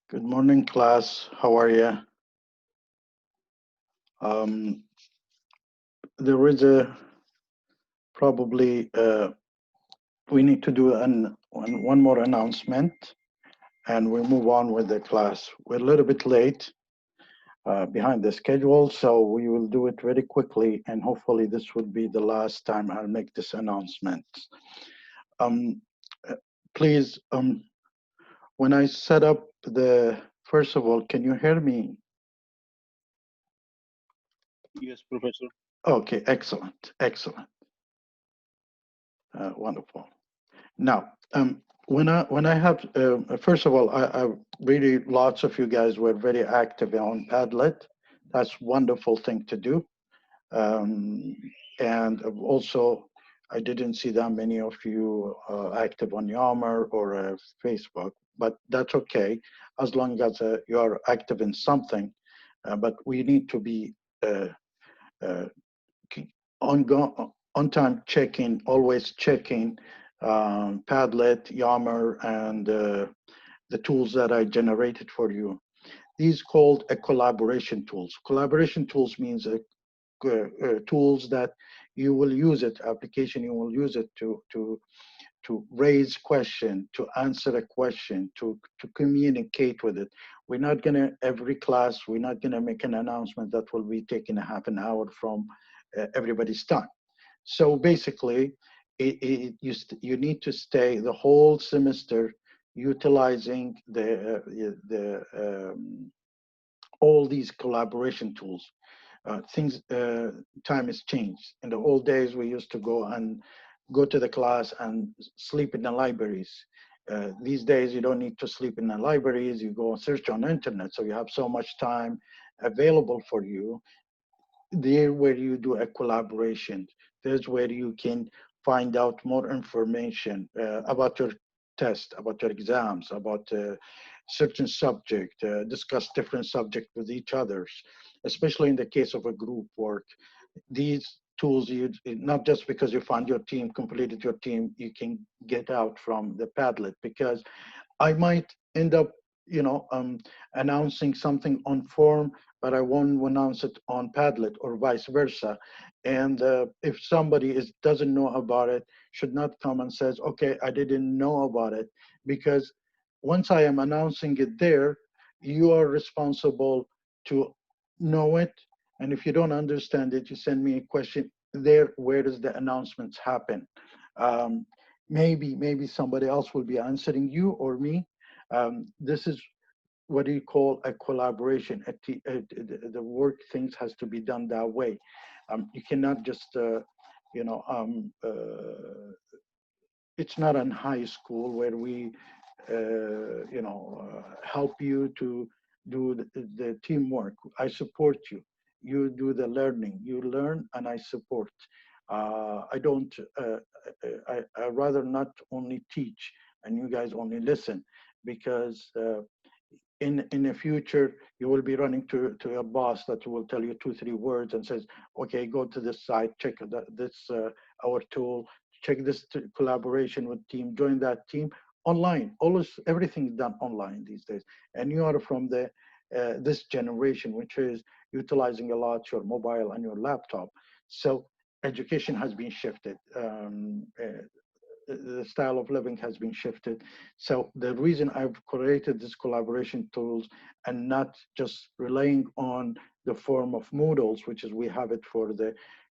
Good morning, class. How are you? Um, there is a probably we need to do one more announcement, and we move on with the class. We're a little bit late behind the schedule, so we will do it very quickly, and hopefully this will be the last time I'll make this announcement. Um, uh, please, when I set up first of all, can you hear me? Yes, Professor. Okay, excellent, excellent, wonderful. Now, when I have first of all, I really lots of you guys were very active on Padlet. That's wonderful thing to do. Um, and also, I didn't see that many of you active on Yammer or Facebook, but that's okay as long as you are active in something. But we need to be uh, uh, on time checking, always checking Padlet, Yammer, and the tools that I generated for you. These called a collaboration tools. Collaboration tools means tools that you will use it, application you will use it to raise question, to answer a question, to communicate with it. We're not gonna every class. We're not gonna make an announcement that will be taking a half an hour from everybody's time. So basically, you need to stay the whole semester utilizing all these collaboration tools. Time has changed. In the old days, we used to go to the class and sleep in the libraries. These days, you don't need to sleep in the libraries. You go and search on the internet, so you have so much time available for you there where you do a collaboration. There's where you can find out more information about your test, about your exams, about certain subject, discuss different subject with each others, especially in the case of a group work. These tools, you not just because you found your team, completed your team, you can get out from the Padlet because I might end up, you know, announcing something on form, but I won't announce it on Padlet or vice versa. And if somebody doesn't know about it, should not come and says, okay, I didn't know about it, because once I am announcing it there, you are responsible to know it. And if you don't understand it, you send me a question there. Where does the announcements happen? Um, maybe somebody else will be answering you or me. This is what do you call a collaboration. The work things has to be done that way. You cannot just you know it's not in high school where we help you to do the teamwork. I support you. You do the learning. You learn, and I support. I don't. I rather not only teach and you guys only listen, because in the future you will be running to a boss that will tell you 2 3 words and says, okay, go to this site, check this our tool, check this collaboration with team, join that team online. Always everything is done online these days, and you are from the this generation which is utilizing a lot your mobile and your laptop. So education has been shifted. The style of living has been shifted. So the reason I've created this collaboration tools and not just relying on the form of Moodles, which is we have it for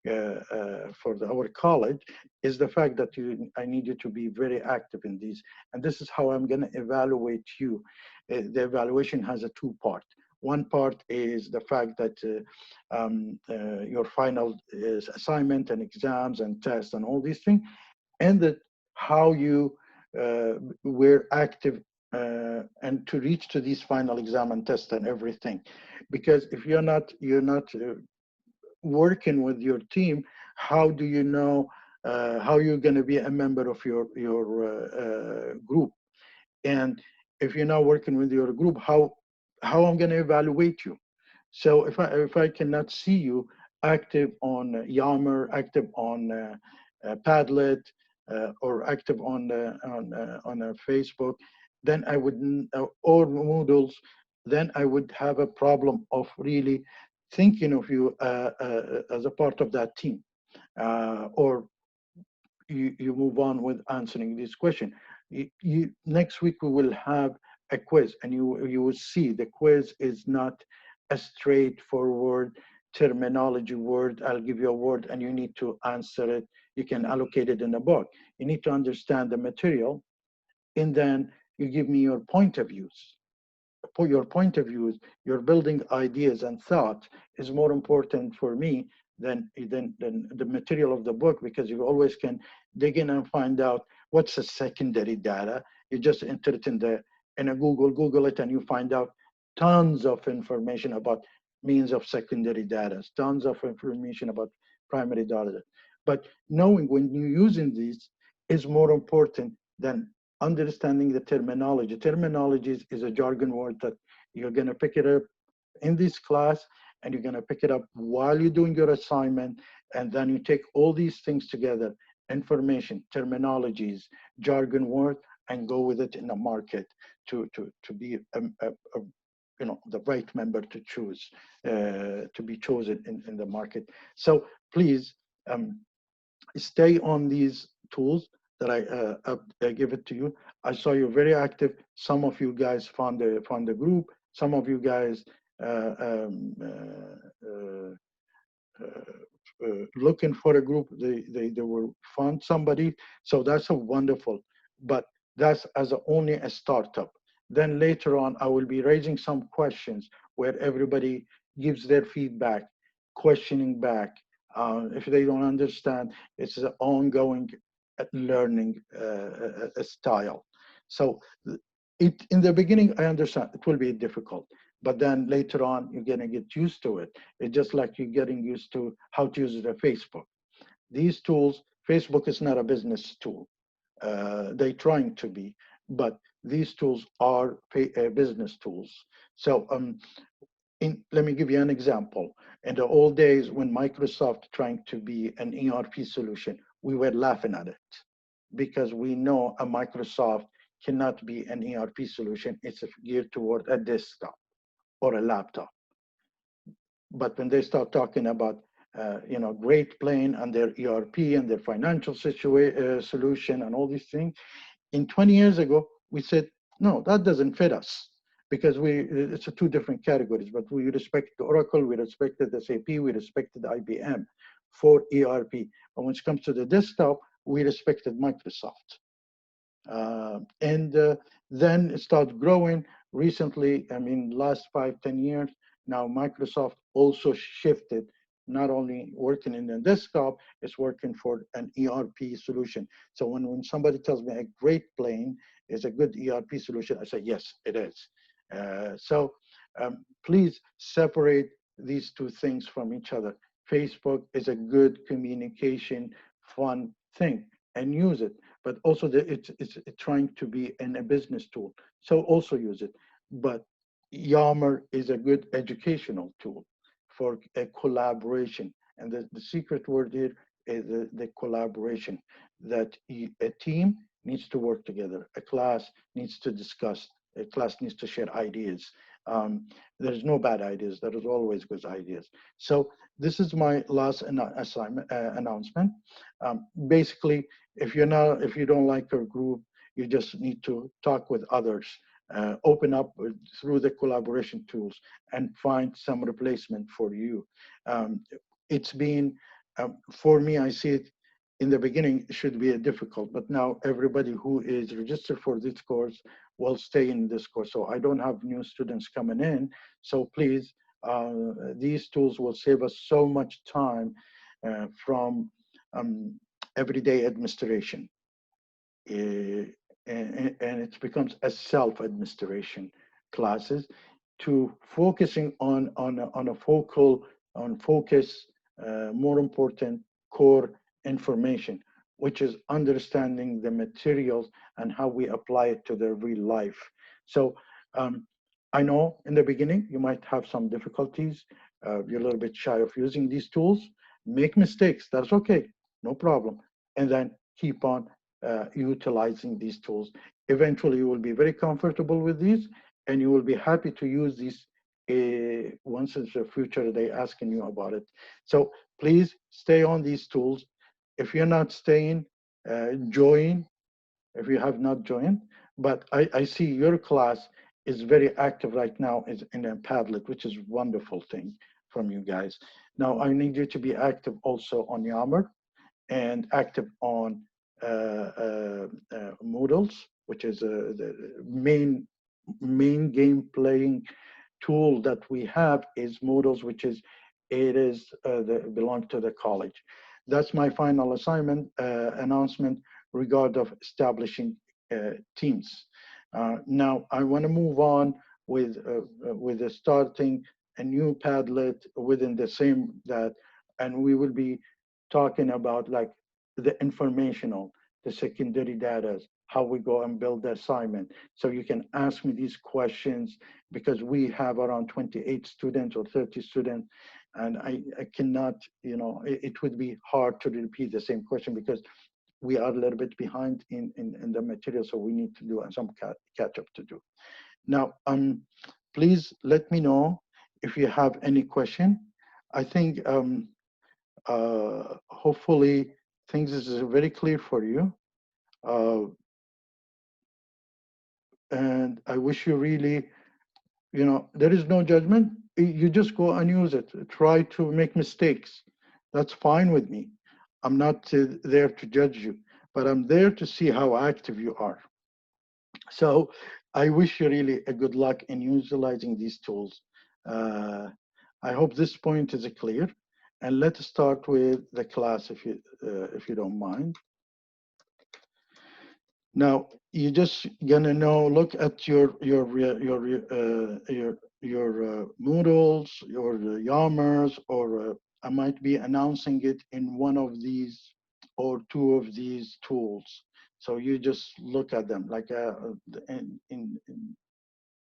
our college, is the fact that I need you to be very active in these. And this is how I'm going to evaluate you. The evaluation has a two-part. One part is the fact that your final is assignment and exams and tests and all these things, and that how you were active and to reach to these final exam and test and everything. Because if you're not working with your team, how do you know how you're going to be a member of your group? And if you're not working with your group, how I'm going to evaluate you? So if I cannot see you active on Yammer, active on Padlet, or active on Facebook, then I would, or Moodles, then I would have a problem of really thinking of you as a part of that team. Or you move on with answering this question. Next week we will have a quiz, and you will see the quiz is not a straightforward terminology word. I'll give you a word and you need to answer it. You can allocate it in a book. You need to understand the material, and then you give me your point of views. For your point of views, your building ideas and thoughts is more important for me than the material of the book, because you always can dig in and find out what's the secondary data. You just enter it in a Google it, and you find out tons of information about means of secondary data, tons of information about primary data. But knowing when you're using these is more important than understanding the terminology. Terminology is a jargon word that you're going to pick it up in this class, and you're going to pick it up while you're doing your assignment. And then you take all these things together, information, terminologies, jargon word, and go with it in the market to be the right member to choose, to be chosen in the market. So please, stay on these tools that I give it to you. I saw you very active. Some of you guys found the group. Some of you guys uh, um, uh, uh, looking for a group. They were found somebody. So that's a wonderful. But that's as only a startup. Then later on, I will be raising some questions where everybody gives their feedback, questioning back. If they don't understand, it's an ongoing learning style. So in the beginning, I understand it will be difficult, but then later on, you're gonna get used to it. It's just like you're getting used to how to use the Facebook. These tools, Facebook is not a business tool. They're trying to be, but these tools are business tools. So let me give you an example. In the old days when Microsoft trying to be an ERP solution, we were laughing at it because we know a Microsoft cannot be an ERP solution. It's geared toward a desktop or a laptop. But when they start talking about Great Plain and their ERP and their financial solution and all these things, in 20 years ago, we said, no, that doesn't fit us because it's a two different categories, but we respected Oracle, we respected SAP, we respected IBM for ERP. But when it comes to the desktop, we respected Microsoft. And then it started growing recently. I mean, last 5-10 years, now Microsoft also shifted, not only working in the desktop, it's working for an ERP solution. So when somebody tells me a Great Plain is a good ERP solution, I say, yes, it is. So please separate these two things from each other. Facebook is a good communication, fun thing, and use it. But also it's trying to be in a business tool. So also use it. But Yammer is a good educational tool for a collaboration. And the secret word here is the collaboration, that a team needs to work together. A class needs to discuss. A class needs to share ideas. There's no bad ideas. There is always good ideas. So this is my last assignment announcement. Basically, if you don't like your group, you just need to talk with others, open up through the collaboration tools, and find some replacement for you. It's been for me. I see it in the beginning should be difficult, but now everybody who is registered for this course will stay in this course. So I don't have new students coming in. So please, these tools will save us so much time from everyday administration. Uh, and it becomes a self-administration classes to focusing on a focal on focus, more important core information, which is understanding the materials and how we apply it to the real life. So I know in the beginning you might have some difficulties. You're a little bit shy of using these tools. Make mistakes, that's okay, no problem. And then keep on utilizing these tools. Eventually, you will be very comfortable with these, and you will be happy to use these once in the future they asking you about it. So please stay on these tools. If you're not staying, join if you have not joined. But I see your class is very active right now is in a Padlet, which is a wonderful thing from you guys. Now I need you to be active also on Yammer and active on Moodles, which is the main game playing tool that we have is Moodles, which is belong to the college. That's my final assignment announcement regard of establishing teams. Now I want to move on with starting a new Padlet within the same that, and we will be talking about like the informational, the secondary data, how we go and build the assignment. So you can ask me these questions because we have around 28 students or 30 students, and I cannot, it would be hard to repeat the same question because we are a little bit behind in the material, so we need to do some catch up to do. Now, please let me know if you have any question. I think hopefully things is very clear for you. And I wish you really, there is no judgment. You just go and use it. Try to make mistakes. That's fine with me. I'm not there to judge you, but I'm there to see how active you are. So I wish you really a good luck in utilizing these tools. I hope this point is clear. And let's start with the class if you don't mind. Now you just gonna know. Look at your Moodles, your Yammers, or I might be announcing it in one of these or two of these tools. So you just look at them. Like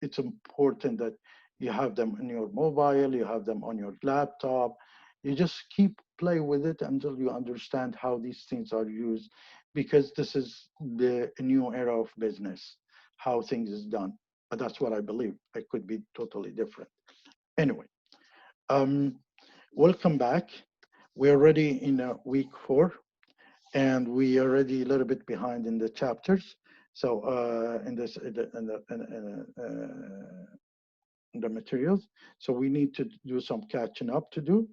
it's important that you have them in your mobile, you have them on your laptop. You just keep play with it until you understand how these things are used, because this is the new era of business, how things is done. But that's what I believe. It could be totally different. Anyway, welcome back. We're already in week 4, and we are already a little bit behind in the chapters. So in the materials. So we need to do some catching up to do.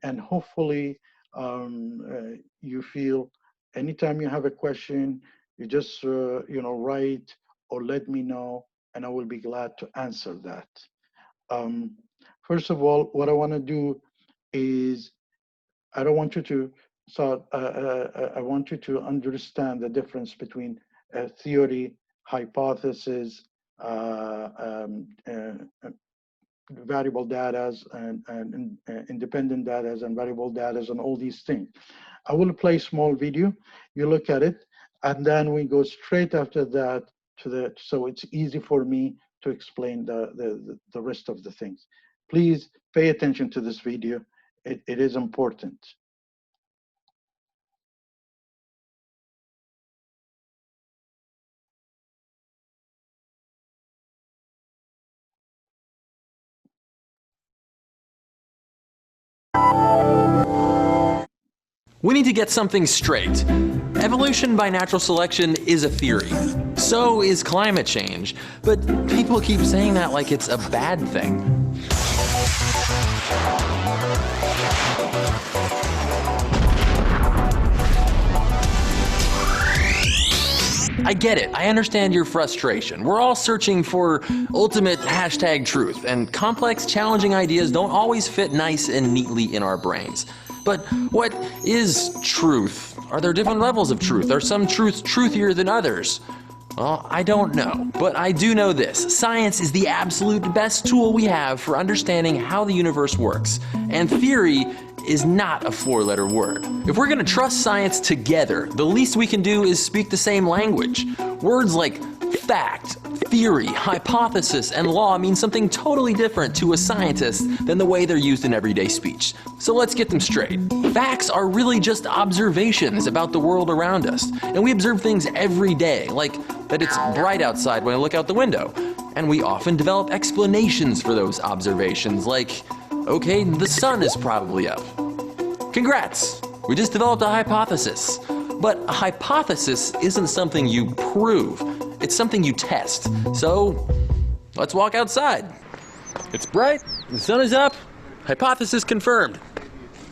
And hopefully you feel anytime you have a question, you just write or let me know, and I will be glad to answer that. First of all, what I want to do is I don't want you to I want you to understand the difference between theory, hypothesis, variable data and independent data and variable data and all these things. I will play a small video, you look at it, and then we go straight after that to so it's easy for me to explain the rest of the things. Please pay attention to this video. It is important. We need to get something straight. Evolution by natural selection is a theory. So is climate change. But people keep saying that like it's a bad thing. I get it. I understand your frustration. We're all searching for ultimate #truth, and complex, challenging ideas don't always fit nice and neatly in our brains. But what is truth? Are there different levels of truth? Are some truths truthier than others? Well, I don't know, but I do know this. Science is the absolute best tool we have for understanding how the universe works, and theory is not a 4-letter word. If we're gonna trust science together, the least we can do is speak the same language. Words like fact, Theory, hypothesis, and law mean something totally different to a scientist than the way they're used in everyday speech. So let's get them straight. Facts are really just observations about the world around us, and we observe things every day, like that it's bright outside when I look out the window. And we often develop explanations for those observations, like, okay, the sun is probably up. Congrats! We just developed a hypothesis. But a hypothesis isn't something you prove. It's something you test. So, let's walk outside. It's bright, the sun is up, hypothesis confirmed.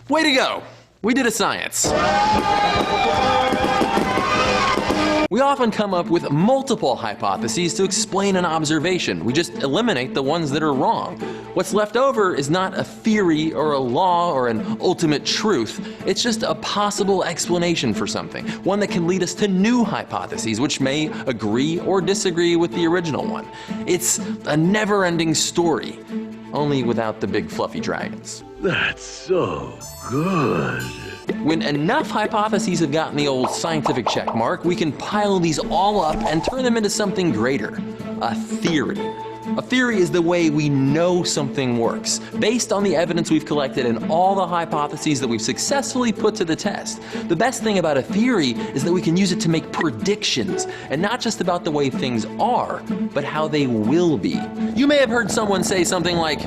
Way to go! We did a science. We often come up with multiple hypotheses to explain an observation. We just eliminate the ones that are wrong. What's left over is not a theory or a law or an ultimate truth. It's just a possible explanation for something, one that can lead us to new hypotheses which may agree or disagree with the original one. It's a never-ending story, only without the big fluffy dragons. That's so good. When enough hypotheses have gotten the old scientific check mark, we can pile these all up and turn them into something greater, a theory. A theory is the way we know something works, based on the evidence we've collected and all the hypotheses that we've successfully put to the test. The best thing about a theory is that we can use it to make predictions, and not just about the way things are, but how they will be. You may have heard someone say something like,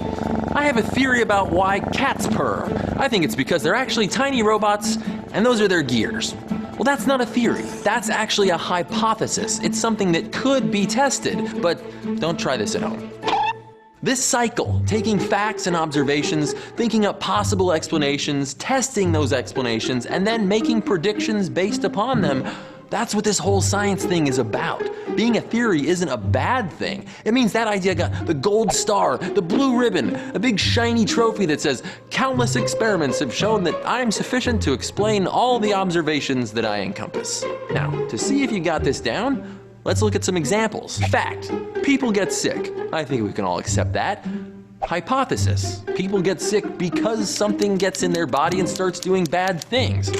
I have a theory about why cats purr. I think it's because they're actually tiny robots, and those are their gears. Well, that's not a theory. That's actually a hypothesis. It's something that could be tested, but don't try this at home. This cycle, taking facts and observations, thinking up possible explanations, testing those explanations, and then making predictions based upon them, that's what this whole science thing is about. Being a theory isn't a bad thing. It means that idea got the gold star, the blue ribbon, a big shiny trophy that says, countless experiments have shown that I am sufficient to explain all the observations that I encompass. Now, to see if you got this down, let's look at some examples. Fact, people get sick. I think we can all accept that. Hypothesis, people get sick because something gets in their body and starts doing bad things.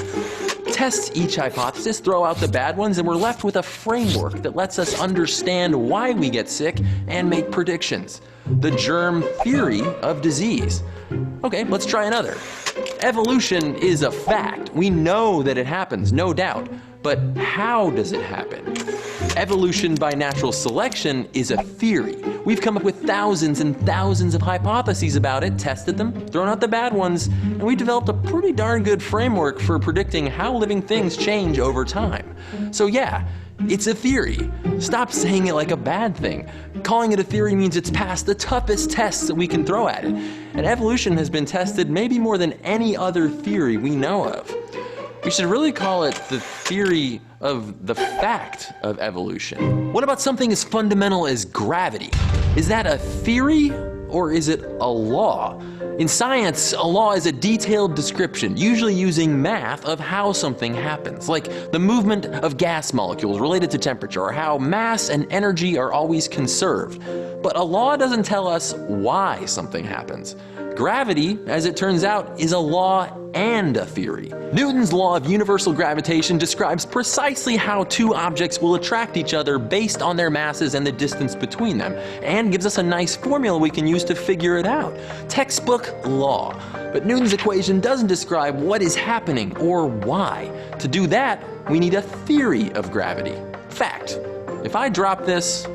Test each hypothesis, throw out the bad ones, and we're left with a framework that lets us understand why we get sick and make predictions. The germ theory of disease. Okay, let's try another. Evolution is a fact. We know that it happens, no doubt. But how does it happen? Evolution by natural selection is a theory. We've come up with thousands and thousands of hypotheses about it, tested them, thrown out the bad ones, and we developed a pretty darn good framework for predicting how living things change over time. So yeah, it's a theory. Stop saying it like a bad thing. Calling it a theory means it's passed the toughest tests that we can throw at it. And evolution has been tested maybe more than any other theory we know of. We should really call it the theory of the fact of evolution. What about something as fundamental as gravity? Is that a theory or is it a law? In science, a law is a detailed description, usually using math, of how something happens, like the movement of gas molecules related to temperature, or how mass and energy are always conserved. But a law doesn't tell us why something happens. Gravity, as it turns out, is a law and a theory. Newton's law of universal gravitation describes precisely how two objects will attract each other based on their masses and the distance between them, and gives us a nice formula we can use to figure it out. Textbook law. But Newton's equation doesn't describe what is happening or why. To do that, we need a theory of gravity. Fact. If I drop this,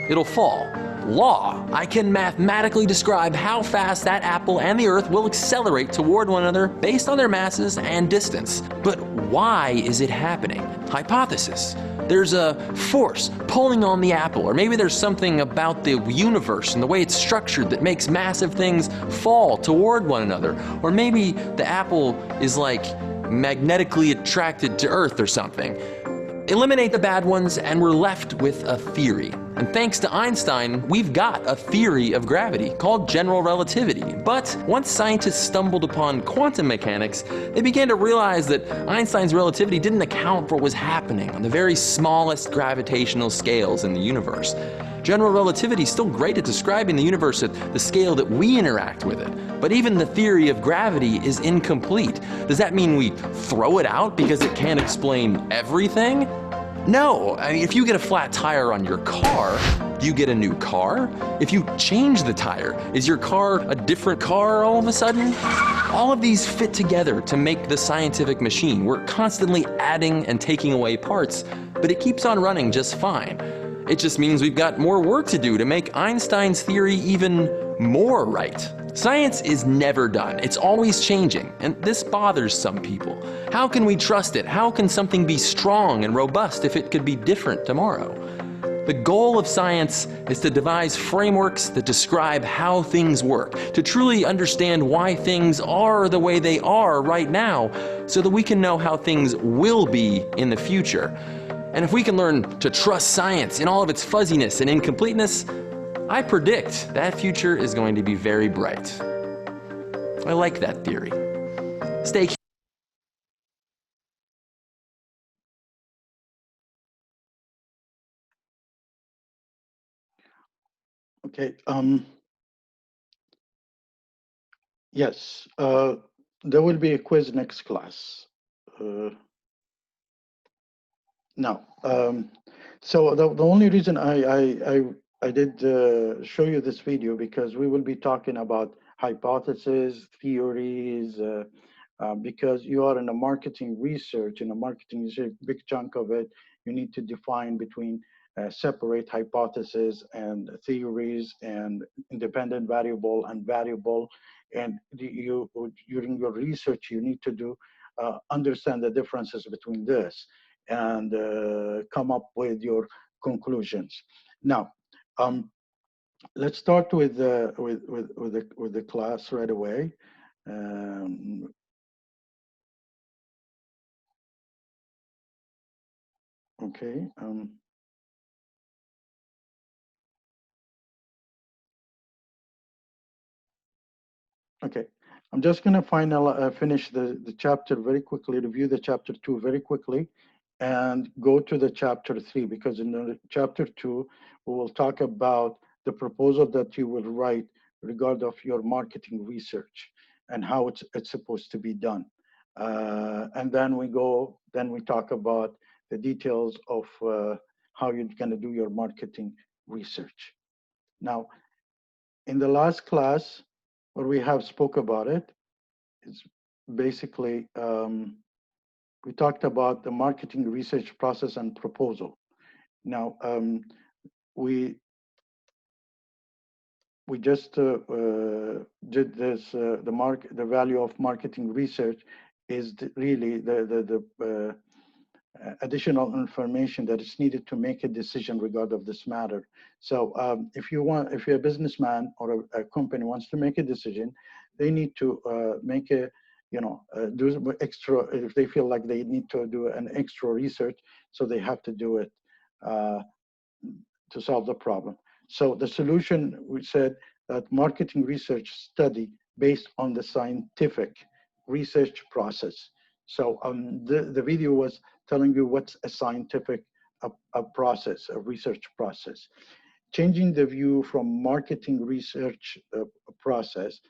it'll fall. Law, I can mathematically describe how fast that apple and the earth will accelerate toward one another based on their masses and distance. But why is it happening? Hypothesis. There's a force pulling on the apple, or maybe there's something about the universe and the way it's structured that makes massive things fall toward one another. Or maybe the apple is like magnetically attracted to Earth or something. Eliminate the bad ones and we're left with a theory. And thanks to Einstein, we've got a theory of gravity called general relativity. But once scientists stumbled upon quantum mechanics, they began to realize that Einstein's relativity didn't account for what was happening on the very smallest gravitational scales in the universe. General relativity is still great at describing the universe at the scale that we interact with it. But even the theory of gravity is incomplete. Does that mean we throw it out because it can't explain everything? No, I mean, if you get a flat tire on your car, do you get a new car? If you change the tire, is your car a different car all of a sudden? All of these fit together to make the scientific machine. We're constantly adding and taking away parts, but it keeps on running just fine. It just means we've got more work to do to make Einstein's theory even more right. Science is never done. It's always changing, and this bothers some people. How can we trust it? How can something be strong and robust if it could be different tomorrow? The goal of science is to devise frameworks that describe how things work, to truly understand why things are the way they are right now, so that we can know how things will be in the future. And if we can learn to trust science in all of its fuzziness and incompleteness, I predict that future is going to be very bright. I like that theory. Stay Okay. Yes. There will be a quiz next class. No. So the only reason I did show you this video, because we will be talking about hypotheses, theories, because you are in a marketing research. In a marketing research, big chunk of it, you need to define between separate hypotheses and theories and independent variable and variable. And you, during your research, you need to do understand the differences between this and come up with your conclusions. Now, let's start with the class right away. Okay. Okay. I'm just going to finish the chapter very quickly, review the chapter 2 very quickly, and go to the chapter 3, because in the chapter 2, we will talk about the proposal that you will write regard of your marketing research and how it's supposed to be done. And then we talk about the details of how you're going to do your marketing research. Now, in the last class, where we have spoke about it, it's basically we talked about the marketing research process and proposal. Now, we just did this. The value of marketing research is really the additional information that is needed to make a decision regarding of this matter. So if you're a businessman or a company wants to make a decision, they need to make a do extra, if they feel like they need to do an extra research, so they have to do it to solve the problem. So the solution, we said that marketing research study based on the scientific research process. So the video was telling you what's a scientific process, a research process. Changing the view from marketing research process,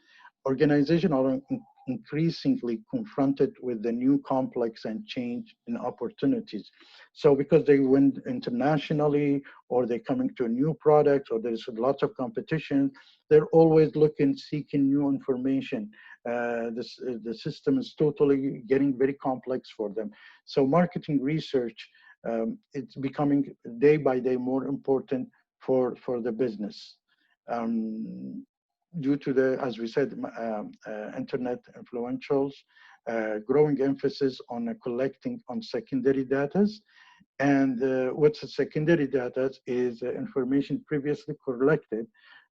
organizations are increasingly confronted with the new complex and change in opportunities. So because they went internationally, or they're coming to a new product, or there's lots of competition, they're always looking, seeking new information. The system is totally getting very complex for them. So marketing research, it's becoming day by day more important for the business. Due to the, as we said, internet influentials, growing emphasis on collecting on secondary data. And what's a secondary data is information previously collected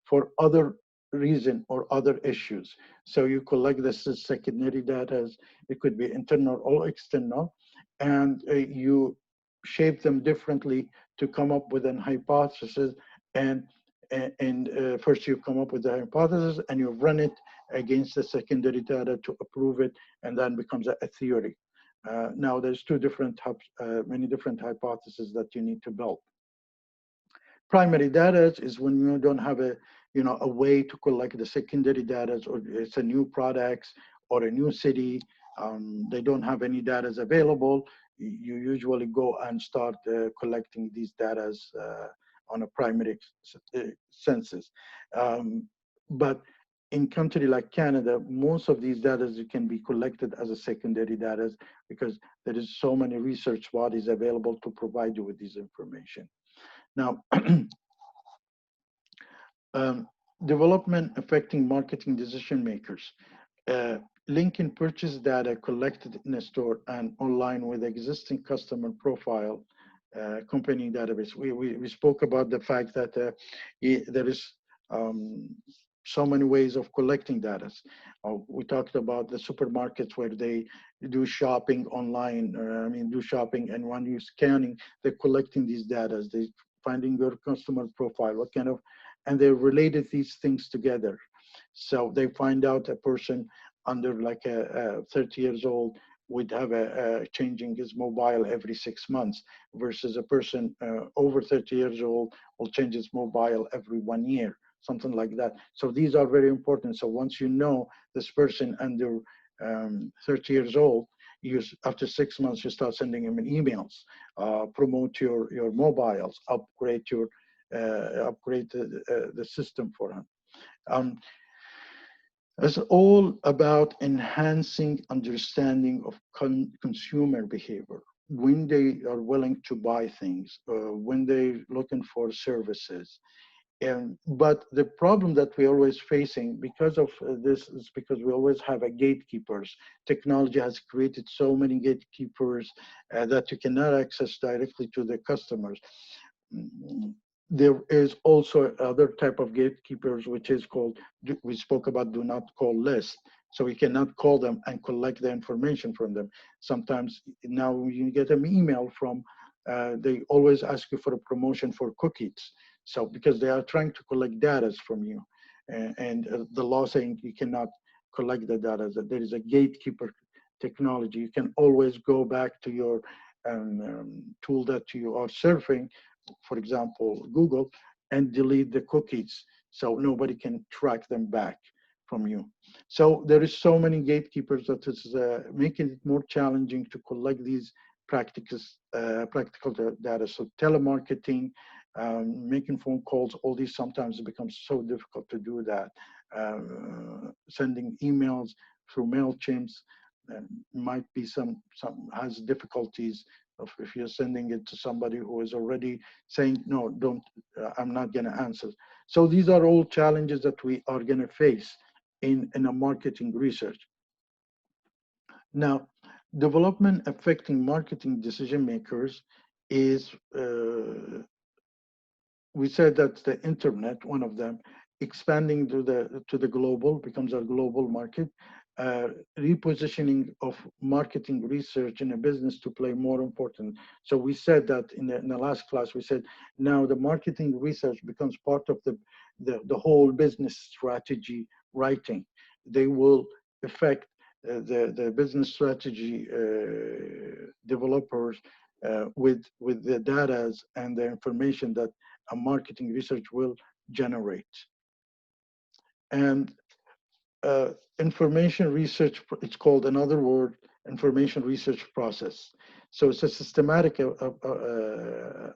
for other reason or other issues. So you collect this secondary data, it could be internal or external, and you shape them differently to come up with an hypothesis. And first you come up with the hypothesis and you run it against the secondary data to approve it, and then becomes a theory. Now there's many different hypotheses that you need to build. Primary data is when you don't have a way to collect the secondary data, or it's a new products or a new city they don't have any data available, you usually go and start collecting these data on a primary census. But in country like Canada, most of these data can be collected as a secondary data because there is so many research bodies available to provide you with this information. Now, development affecting marketing decision makers. Linking purchase data collected in a store and online with existing customer profile company database. We spoke about the fact that there is so many ways of collecting data. We talked about the supermarkets where they do shopping online, do shopping, and when you're scanning, they're collecting these data. They finding your customer profile, what kind of, and they related these things together. So they find out a person under like 30 years old would have a changing his mobile every 6 months versus a person over 30 years old will change his mobile every 1 year, something like that. So these are very important. So once you know this person under 30 years old, after 6 months, you start sending him emails, promote your mobiles, upgrade the system for him. It's all about enhancing understanding of consumer behavior when they are willing to buy things, when they're looking for services. But the problem that we're always facing because of this is because we always have a gatekeepers. Technology has created so many gatekeepers that you cannot access directly to the customers. There is also other type of gatekeepers, which is called, we spoke about do not call list. So we cannot call them and collect the information from them. Sometimes now you get an email from, they always ask you for a promotion for cookies. So because they are trying to collect data from you, and the law saying you cannot collect the data, that there is a gatekeeper technology. You can always go back to your tool that you are surfing, for example, Google, and delete the cookies so nobody can track them back from you. So there is so many gatekeepers that is making it more challenging to collect these practical data. So telemarketing, making phone calls, all these sometimes it becomes so difficult to do that. Sending emails through MailChimps might be some has difficulties of if you're sending it to somebody who is already saying, no, don't, I'm not gonna answer. So these are all challenges that we are gonna face in a marketing research. Now, development affecting marketing decision makers is, we said that the internet, one of them, expanding to the global, becomes a global market, repositioning of marketing research in a business to play more important. So we said that in the last class, we said now the marketing research becomes part of the whole business strategy writing. They will affect the business strategy developers with the data and the information that a marketing research will generate. And information research, it's called another word, information research process. So it's a systematic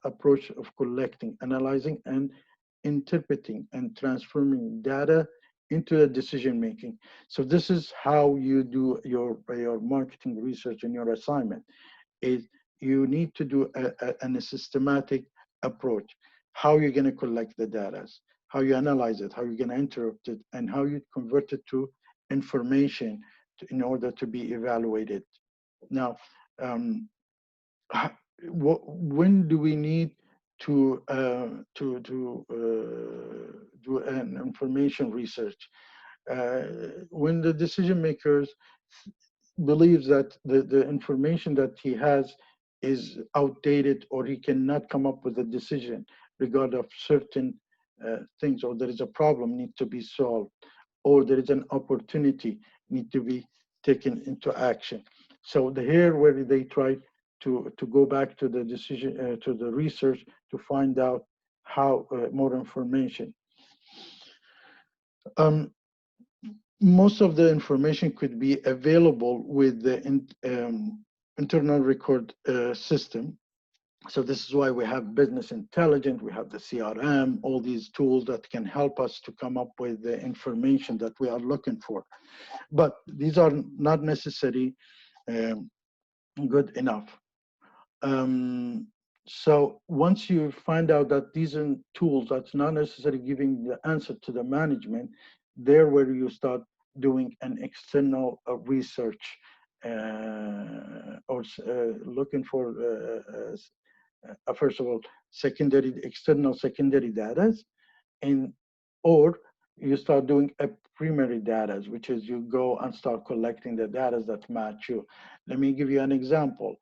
approach of collecting, analyzing, and interpreting and transforming data into a decision making. So this is how you do your marketing research in your assignment. Is you need to do a systematic approach. How you're going to collect the data, how you analyze it, how you're going to interpret it, and how you convert it to information in order to be evaluated. Now, when do we need to do an information research? When the decision makers believes that the information that he has is outdated, or he cannot come up with a decision regarding of certain things, or there is a problem need to be solved, or there is an opportunity need to be taken into action. So here where they try to go back to the decision, to the research to find out how more information. most of the information could be available with the internal record system. So this is why we have business intelligence, we have the CRM, all these tools that can help us to come up with the information that we are looking for. But these are not necessarily good enough. So once you find out that these are tools that's not necessarily giving the answer to the management, there where you start doing an external research or looking for first of all external secondary data, and or you start doing a primary data, which is you go and start collecting the data that match you. Let me give you an example.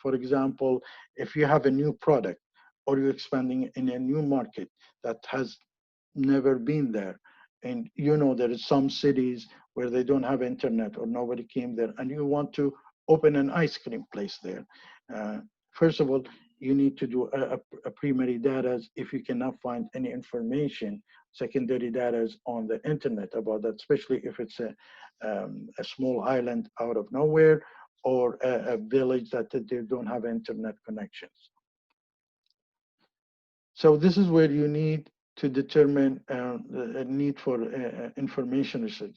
For example, if you have a new product or you're expanding in a new market that has never been there, and you know there is some cities where they don't have internet or nobody came there, and you want to open an ice cream place there. Uh, First of all, you need to do a primary data if you cannot find any information, secondary data on the internet about that, especially if it's a small island out of nowhere or a village that they don't have internet connections. So this is where you need to determine the need for information research.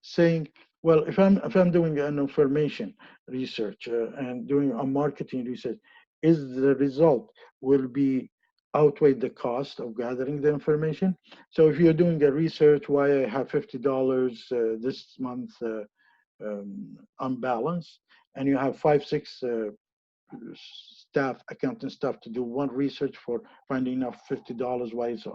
Saying, well, if I'm doing an information research and doing a marketing research, is the result will be outweigh the cost of gathering the information? So if you're doing a research, why I have $50 this month unbalanced, and you have 5, 6 staff, accounting staff, to do one research for finding enough $50, why it's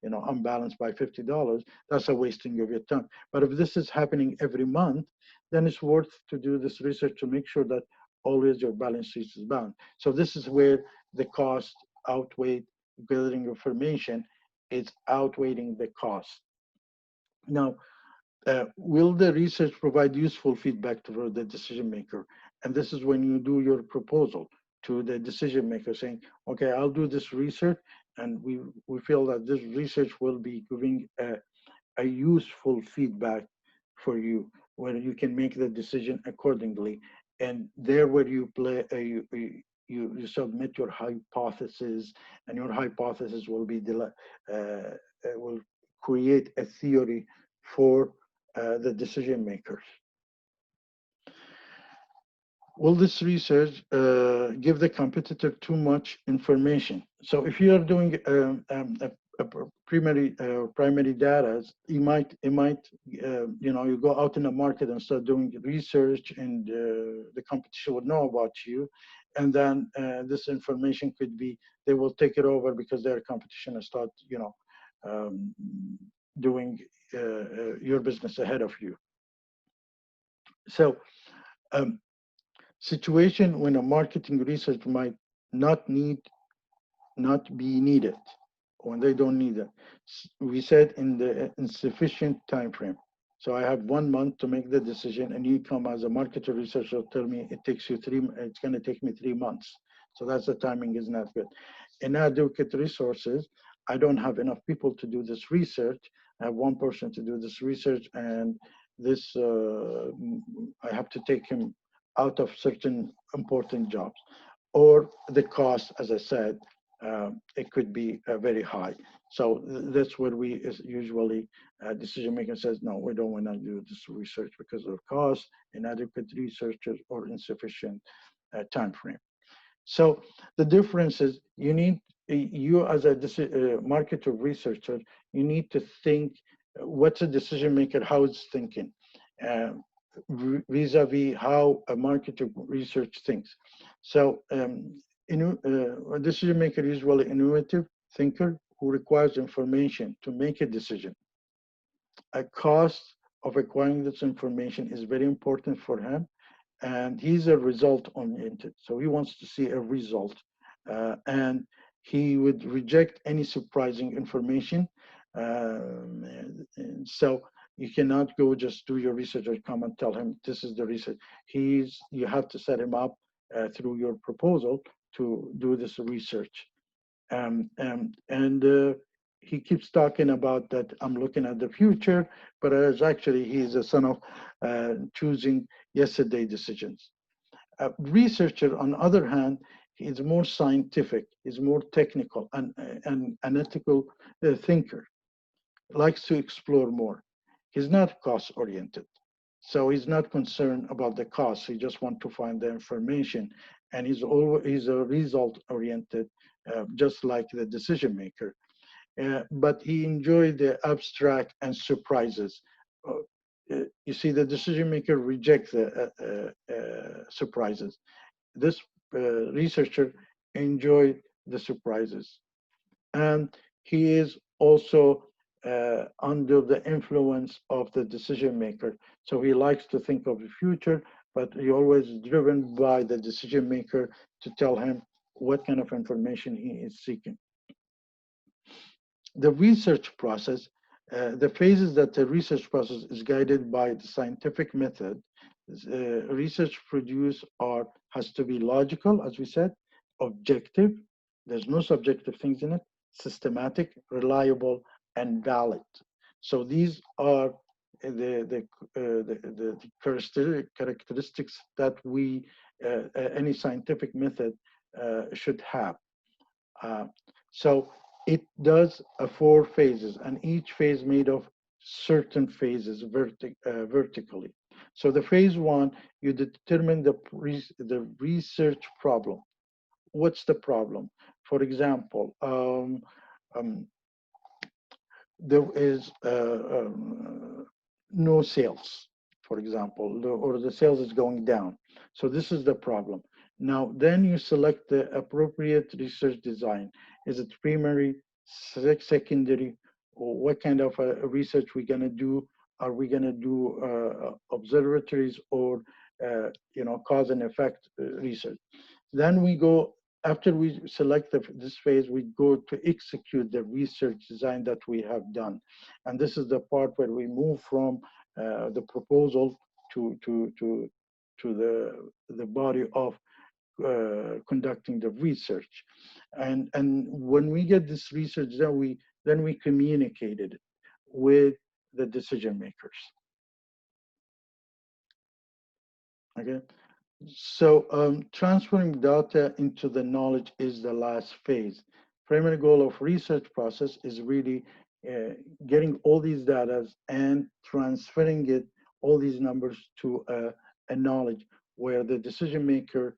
unbalanced by $50, that's a wasting of your time. But if this is happening every month, then it's worth to do this research to make sure that always your balance sheet is balanced. So this is where the cost outweighed gathering information. It's outweighing the cost. Now, will the research provide useful feedback to the decision maker? And this is when you do your proposal to the decision maker saying, okay, I'll do this research, and we feel that this research will be giving a useful feedback for you, where you can make the decision accordingly. And there where you play, you submit your hypothesis, and your hypothesis will be will create a theory for the decision makers. Will this research give the competitor too much information? So if you are doing a primary data, you go out in the market and start doing research, and the competition would know about you, and then this information could be, they will take it over because their competition and start doing your business ahead of you. So situation when a marketing research might not be needed, when they don't need it. We said in the insufficient time frame. So I have 1 month to make the decision, and you come as a marketer researcher tell me it's going to take me 3 months. So that's the timing is not good. Inadequate resources. I don't have enough people to do this research. I have one person to do this research, and this I have to take him out of certain important jobs. Or the cost, as I said, it could be very high. So that's where we usually decision maker says, no, we don't want to do this research because of cost, inadequate researchers, or insufficient time frame. So the difference is you as a marketer researcher, you need to think what's a decision maker, how it's thinking, vis-a-vis how a marketer research thinks. So a decision maker is usually an innovative thinker who requires information to make a decision. A cost of acquiring this information is very important for him, and he's a result oriented. So he wants to see a result, and he would reject any surprising information. And so you cannot go just do your research or come and tell him this is the research. You have to set him up through your proposal to do this research. And he keeps talking about that I'm looking at the future, but as actually he's a son of choosing yesterday decisions. A researcher, on the other hand, is more scientific, is more technical and analytical thinker, likes to explore more. He's not cost oriented. So he's not concerned about the cost. He just wants to find the information. And he's a result oriented, just like the decision maker. But he enjoyed the abstract and surprises. You see, the decision maker rejects the surprises. This researcher enjoyed the surprises. And he is also under the influence of the decision maker. So he likes to think of the future, but he always driven by the decision maker to tell him what kind of information he is seeking. The research process, the phases that the research process is guided by the scientific method. Research produced art has to be logical, as we said, objective, there's no subjective things in it, systematic, reliable, and valid. So these are the characteristics that any scientific method should have. So it does 4 phases, and each phase made of certain phases vertically. So the phase 1, you determine the research problem. What's the problem? For example, there is no sales, for example, or the sales is going down. So this is the problem. Now, then you select the appropriate research design. Is it primary, secondary, or what kind of research we're going to do? Are we going to do observatories or cause and effect research? Then we go, after we select this phase, we go to execute the research design that we have done. And this is the part where we move from the proposal to the body of conducting the research. And when we get this research, then we communicate it with the decision makers. Okay. So transferring data into the knowledge is the last phase. Primary goal of research process is really getting all these data and transferring all these numbers to a knowledge where the decision maker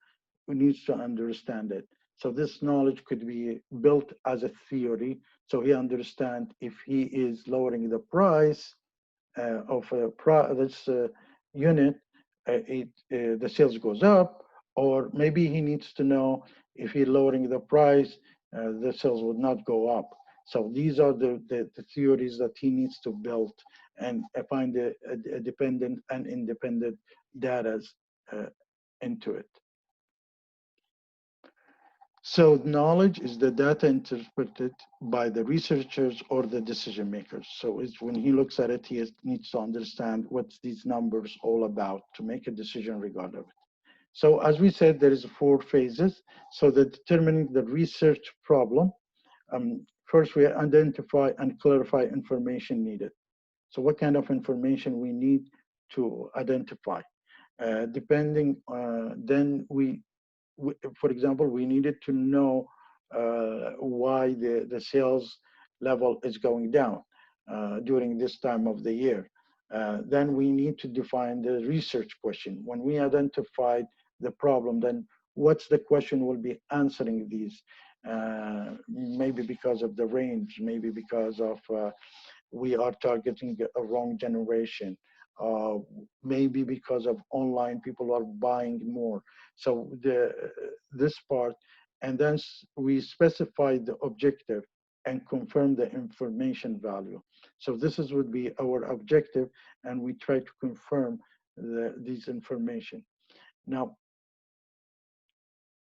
needs to understand it. So this knowledge could be built as a theory. So he understands if he is lowering the price of this unit, the sales goes up, or maybe he needs to know if he's lowering the price, the sales would not go up. So these are the theories that he needs to build and find a dependent and independent data into it. So knowledge is the data interpreted by the researchers or the decision makers. So it's when he looks at it, he needs to understand what's these numbers all about to make a decision regarding it. So as we said, there is 4 phases. So the determining the research problem, first we identify and clarify information needed. So what kind of information we need to identify. Then for example, we needed to know why the sales level is going down during this time of the year. Then we need to define the research question. When we identified the problem, then what's the question we'll be answering these? Maybe because of the range, maybe because of we are targeting a wrong generation. Maybe because of online, people are buying more. So this part, and then we specify the objective and confirm the information value. So would be our objective, and we try to confirm these information. Now,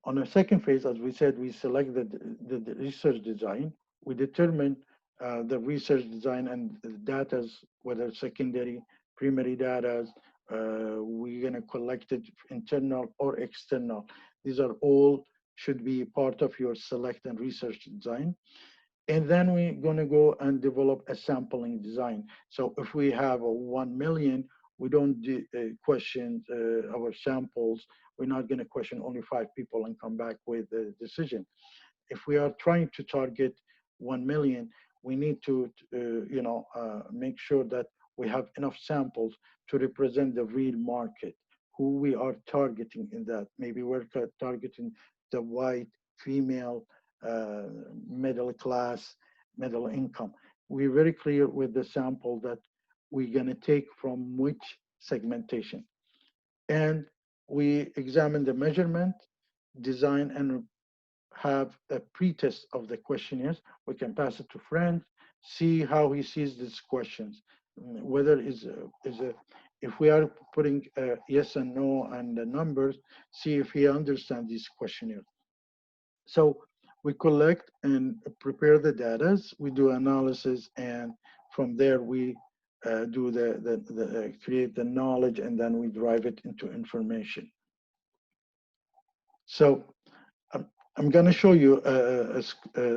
on the second phase, as we said, we select the research design. We determine the research design and the data, whether secondary, primary data, we're going to collect it internal or external. These are all should be part of your select and research design. And then we're going to go and develop a sampling design. So if we have a 1 million, we don't question our samples. We're not going to question only 5 people and come back with a decision. If we are trying to target 1 million, we need to, make sure that we have enough samples to represent the real market, who we are targeting in that. Maybe we're targeting the white, female, uh, middle class, middle income. We're very clear with the sample that we're going to take from which segmentation. And we examine the measurement, design, and have a pre-test of the questionnaires. We can pass it to friends, see how he sees these questions, whether if we are putting yes and no and the numbers, see if he understands these questionnaires. So we collect and prepare the data, we do analysis, and from there we do create the knowledge, and then we drive it into information. So I'm going to show you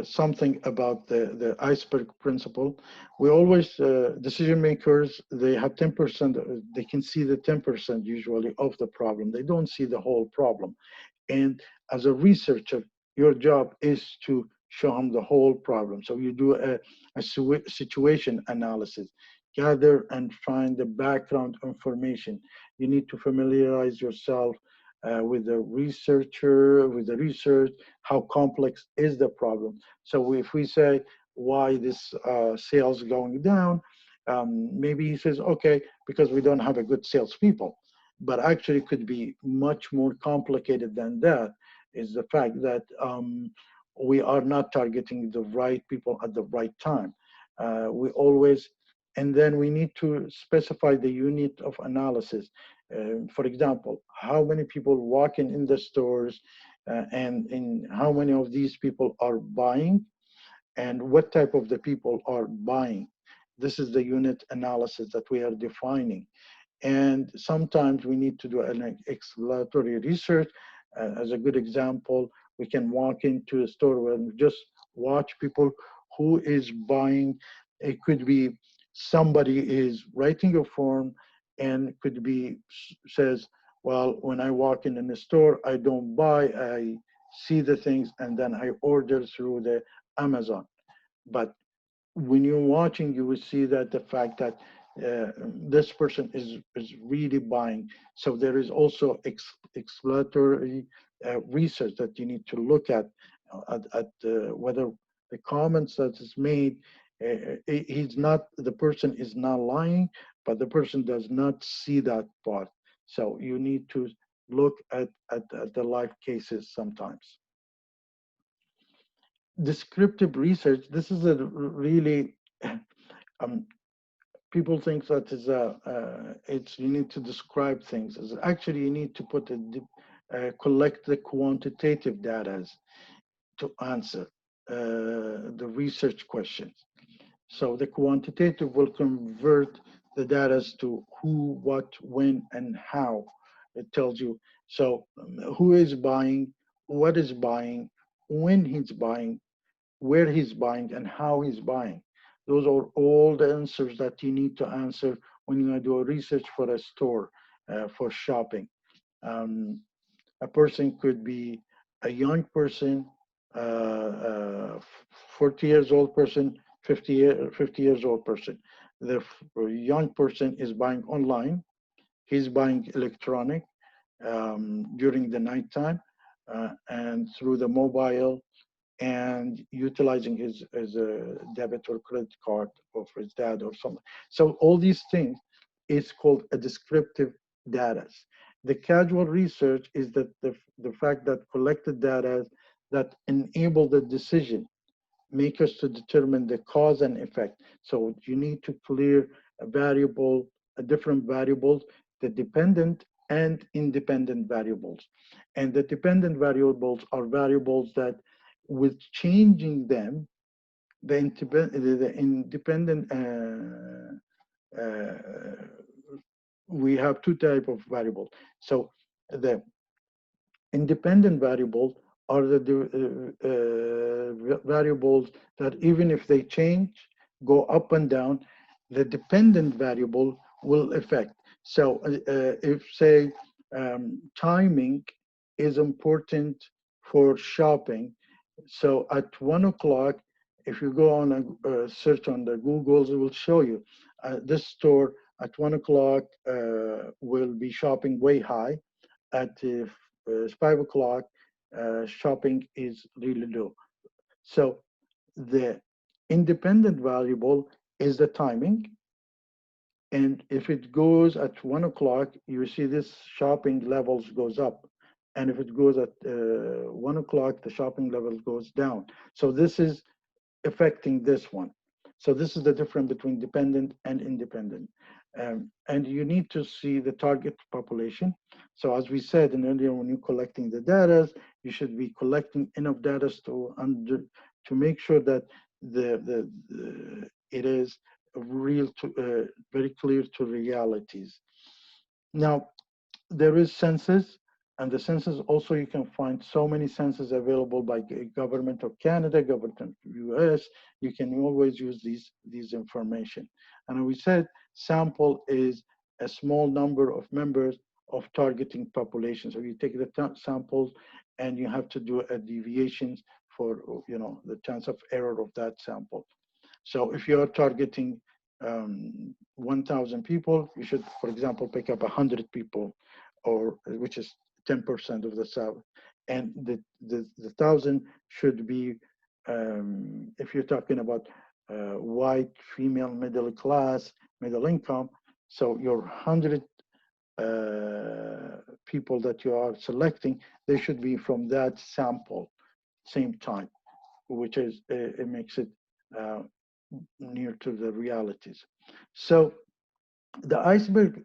something about the iceberg principle. We always, decision makers, they have 10%, they can see the 10% usually of the problem. They don't see the whole problem. And as a researcher, your job is to show them the whole problem. So you do a situation analysis, gather and find the background information. You need to familiarize yourself with the researcher, with the research, how complex is the problem. So if we say why this sales going down, maybe he says, okay, because we don't have a good salespeople. But actually it could be much more complicated than that, is the fact that we are not targeting the right people at the right time. We always, and then we need to specify the unit of analysis. For example, how many people walk in the stores, and in how many of these people are buying, and what type of the people are buying. This is the unit analysis that we are defining. And sometimes we need to do an exploratory research. As a good example, we can walk into a store and just watch people who is buying. It could be somebody is writing a form, and it could be says, well, when I walk in the store, I don't buy, I see the things and then I order through the Amazon. But when you're watching, you will see that the fact that this person is really buying. So there is also exploratory research that you need to look at whether the comments that is made, he's not, the person is not lying, but the person does not see that part. So you need to look at the live cases sometimes. Descriptive research, this is a really um, people think that is it's you need to describe things. It's actually you need to put collect the quantitative data to answer the research questions. So the quantitative will convert the data to who, what, when, and how. It tells you. So who is buying, what is buying, when he's buying, where he's buying, and how he's buying. Those are all the answers that you need to answer when you do a research for a store, for shopping. Um, a person could be a young person, 40 years old person, 50 years old person. The young person is buying online. He's buying electronic during the nighttime and through the mobile, and utilizing his debit or credit card of his dad or something. So all these things is called a descriptive data. The casual research is that the fact that collected data that enable the decision makers to determine the cause and effect. So you need to clear a variable, a different variables, the dependent and independent variables. And the dependent variables are variables that with changing them, the independent, we have two type of variables. So the independent variable are the variables that even if they change, go up and down, the dependent variable will affect. So if say timing is important for shopping, so at 1 o'clock, if you go on a search on the Googles, it will show you this store at 1 o'clock will be shopping way high. At 5 o'clock, shopping is really low. So the independent variable is the timing. And if it goes at 1 o'clock, you see this shopping levels goes up. And if it goes at 1 o'clock, the shopping level goes down. So this is affecting this one. So this is the difference between dependent and independent. And you need to see the target population. So as we said in earlier, when you're collecting the data, you should be collecting enough data to make sure that it is real to very clear to realities. Now, there is census, and the census also you can find so many census available by government of Canada, government of US. You can always use these information. And we said sample is a small number of members of targeting population. So you take the samples and you have to do a deviations for the chance of error of that sample. So if you're targeting 1,000 people, you should, for example, pick up 100 people, or which is 10% of the South. And the 1,000 should be, if you're talking about white, female, middle class, middle income, so your 100 people that you are selecting, they should be from that sample, same time, which is, it makes it near to the realities. So the iceberg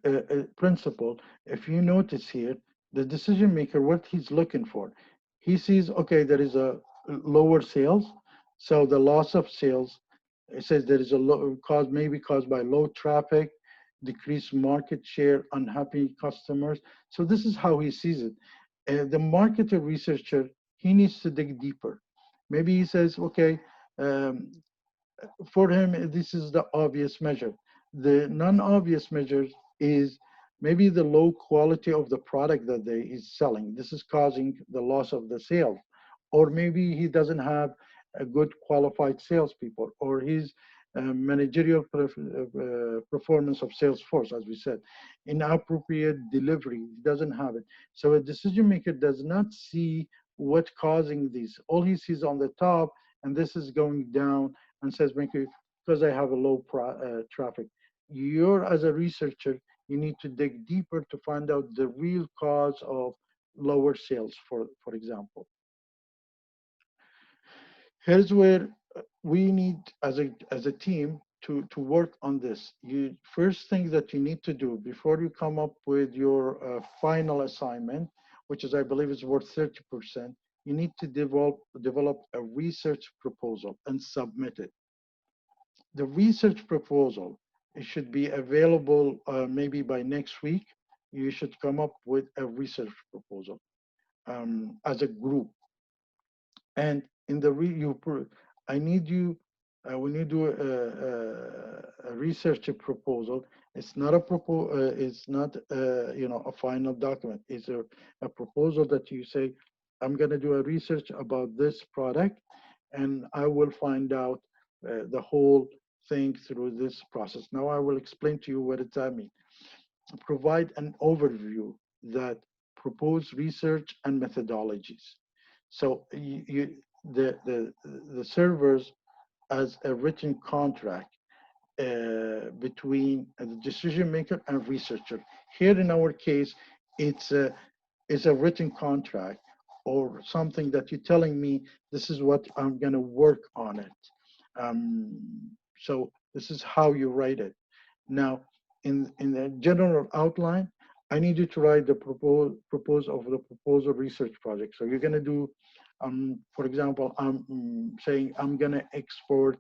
principle, if you notice here, the decision maker, what he's looking for, he sees, okay, there is a lower sales. So the loss of sales, it says there is a low cause, maybe caused by low traffic, decreased market share, unhappy customers. So this is how he sees it. The marketer researcher, he needs to dig deeper. Maybe he says, okay, um, for him, this is the obvious measure. The non-obvious measure is maybe the low quality of the product that they is selling. This is causing the loss of the sales. Or maybe he doesn't have a good qualified salespeople, or his managerial performance of sales force, as we said, inappropriate delivery, he doesn't have it. So a decision maker does not see what causing these. All he sees on the top, and this is going down, and says, because I have a low traffic. You're, as a researcher, you need to dig deeper to find out the real cause of lower sales, for example. Here's where we need, as a team, to work on this. First thing that you need to do before you come up with your final assignment, which is, I believe, is worth 30%, you need to develop a research proposal and submit it. The research proposal, it should be available maybe by next week. You should come up with a research proposal as a group. And in the I need you, when you do a research proposal, it's not a it's not a final document. It's a proposal that you say, I'm going to do a research about this product, and I will find out the whole thing through this process. Now I will explain to you what does that mean. Provide an overview that propose research and methodologies. So the servers as a written contract between the decision maker and researcher. Here in our case, it's a written contract, or something that you're telling me this is what I'm going to work on it. So this is how you write it. Now, in the general outline, I need you to write the proposal of the proposal research project. So you're going to do, for example, I'm saying I'm going to export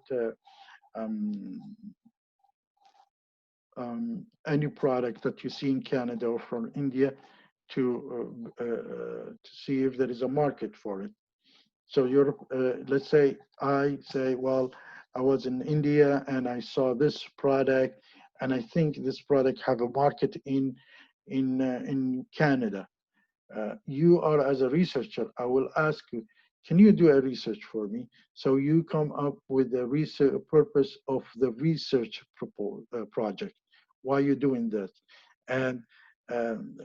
any product that you see in Canada or from India to see if there is a market for it. So you're, let's say I say, well, I was in India and I saw this product, and I think this product have a market in Canada. You are, as a researcher, I will ask you, can you do a research for me? So you come up with the research purpose of the research project. Why are you doing that? And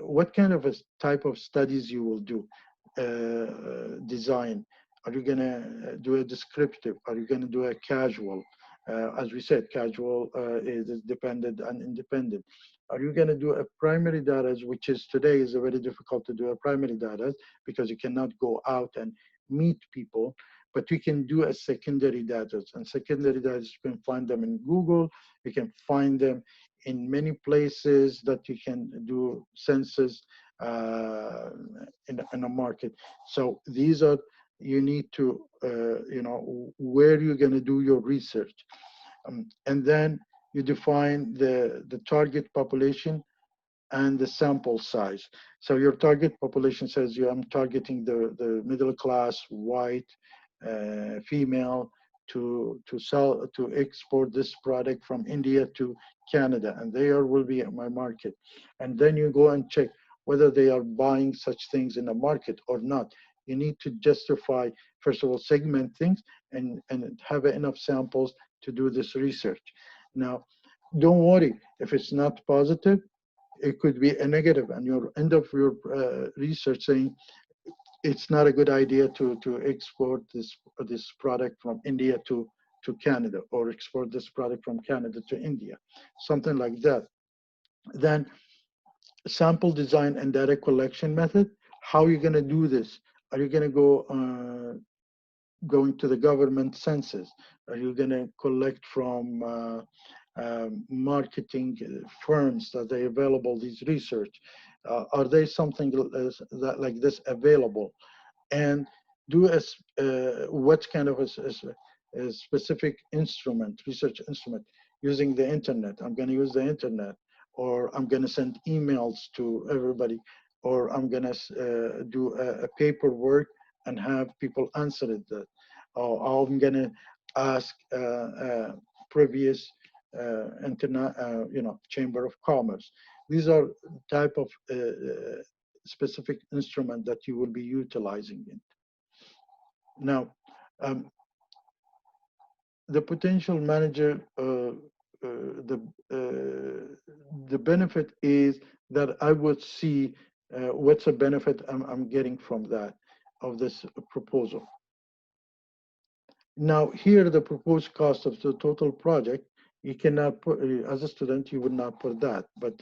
what kind of a type of studies you will do, design? Are you gonna do a descriptive? Are you gonna do a casual? As we said, casual is dependent and independent. Are you going to do a primary data, which is today is very difficult to do a primary data because you cannot go out and meet people, but you can do a secondary data. And secondary data, you can find them in Google, you can find them in many places that you can do census in a market. So these are, you need to, you know, where you're going to do your research. And then you define the target population and the sample size. So your target population says, I'm targeting the middle class, white, female, to export this product from India to Canada, and there will be my market. And then you go and check whether they are buying such things in the market or not. You need to justify, first of all, segment things and have enough samples to do this research. Now, don't worry if it's not positive. It could be a negative, and you'll end up your research saying it's not a good idea to export this product from India to Canada, or export this product from Canada to India, something like that. Then sample design and data collection method. How are you going to do this? Are you going to go going to the government census? Are you going to collect from marketing firms that they available these research? Are they something that like this available? And do what kind of a specific instrument, research instrument, using the internet. I'm going to use the internet, or I'm going to send emails to everybody, or I'm going to do a paperwork and have people answer it. Or I'm going to ask previous internet, you know, chamber of commerce. These are type of specific instrument that you will be utilizing it. Now, the potential manager, the benefit is that I would see what's the benefit I'm getting from that, of this proposal. Now, here the proposed cost of the total project, you cannot put, as a student, you would not put that, but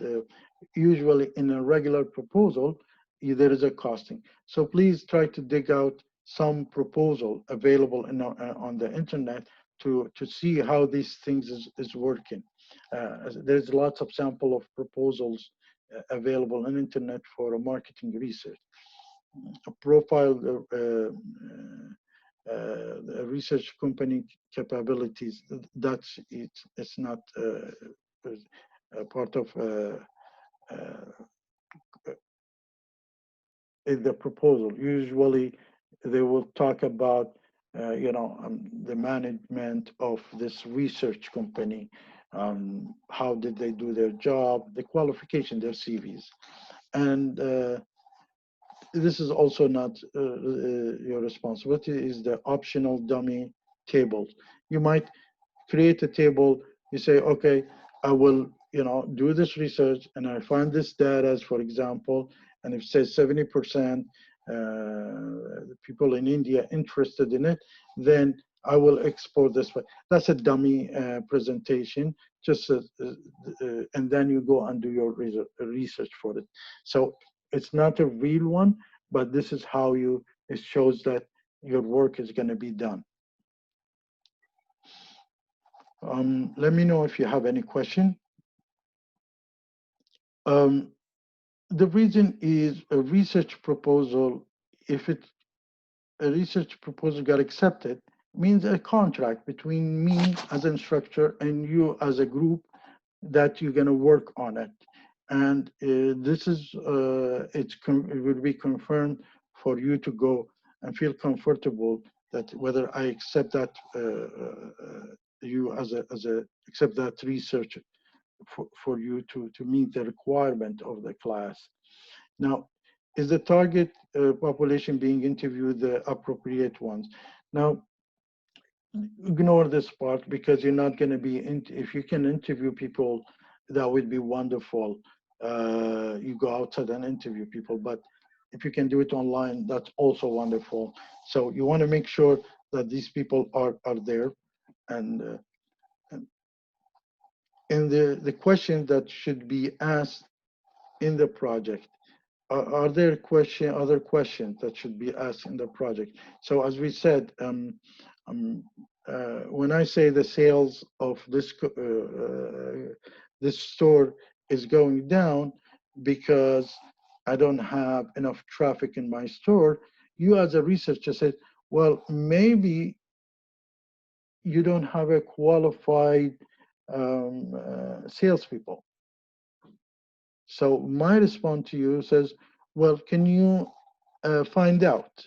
usually in a regular proposal, there is a costing. So please try to dig out some proposal available on the internet to see how these things is working. There's lots of sample of proposals available on internet for a marketing research. A profile research company capabilities, that's it's not part of in the proposal. Usually they will talk about you know, the management of this research company, how did they do their job, the qualification, their CVs. And this is also not your responsibility, is the optional dummy tables. You might create a table, you say, okay, I will, you know, do this research and I find this data, for example, and if it says 70% people in India interested in it, then I will export this. That's a dummy presentation, just and then you go and do your research for it. So it's not a real one, but this is how it shows that your work is going to be done. Let me know if you have any question. The reason is a research proposal, if a research proposal got accepted, means a contract between me as an instructor and you as a group that you're going to work on it. And this is, it will be confirmed for you to go and feel comfortable that whether I accept that you as a accept that research for you to meet the requirement of the class. Now, is the target population being interviewed the appropriate ones? Now, ignore this part because you're not going to be, if you can interview people, that would be wonderful. You go outside and interview people, but if you can do it online, that's also wonderful. So you want to make sure that these people are there. And the question that should be asked in the project, are there other questions that should be asked in the project? So as we said, when I say the sales of this store is going down because I don't have enough traffic in my store, you as a researcher said, well, maybe you don't have a qualified salespeople. So my response to you says, well, can you find out?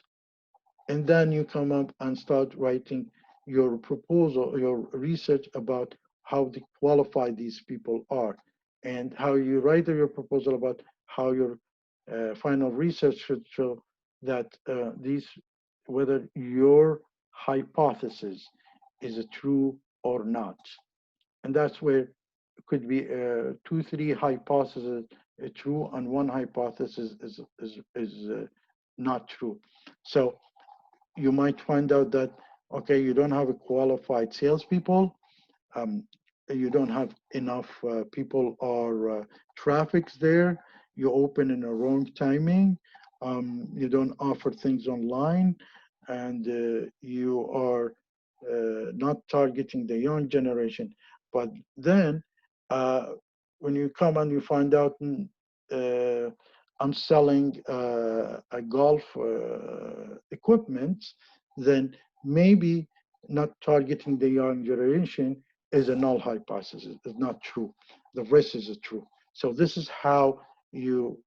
And then you come up and start writing your proposal, your research about how qualified these people are, and how you write your proposal about how your final research should show that whether your hypothesis is true or not. And that's where it could be two, three hypotheses true, and one hypothesis is not true. So you might find out that, okay, you don't have a qualified salespeople, you don't have enough people or traffics there, you open in a wrong timing, you don't offer things online, and you are not targeting the young generation. But then when you come and you find out I'm selling a golf equipment, then maybe not targeting the young generation is a null hypothesis. It's not true. The rest is true. So this is how you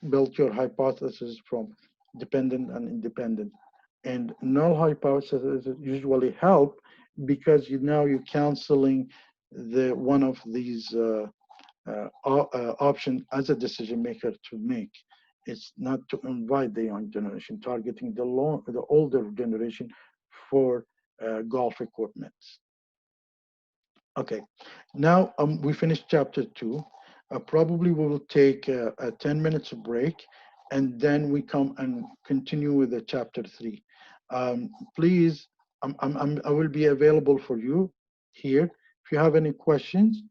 build your hypothesis from dependent and independent. And null hypotheses usually help because now you're canceling the one of these option as a decision maker to make. It's not to invite the young generation, targeting the older generation for golf equipment. Okay, now we finished chapter 2. Probably we will take a 10 minutes break, and then we come and continue with the chapter 3. Please, I will be available for you here. If you have any questions,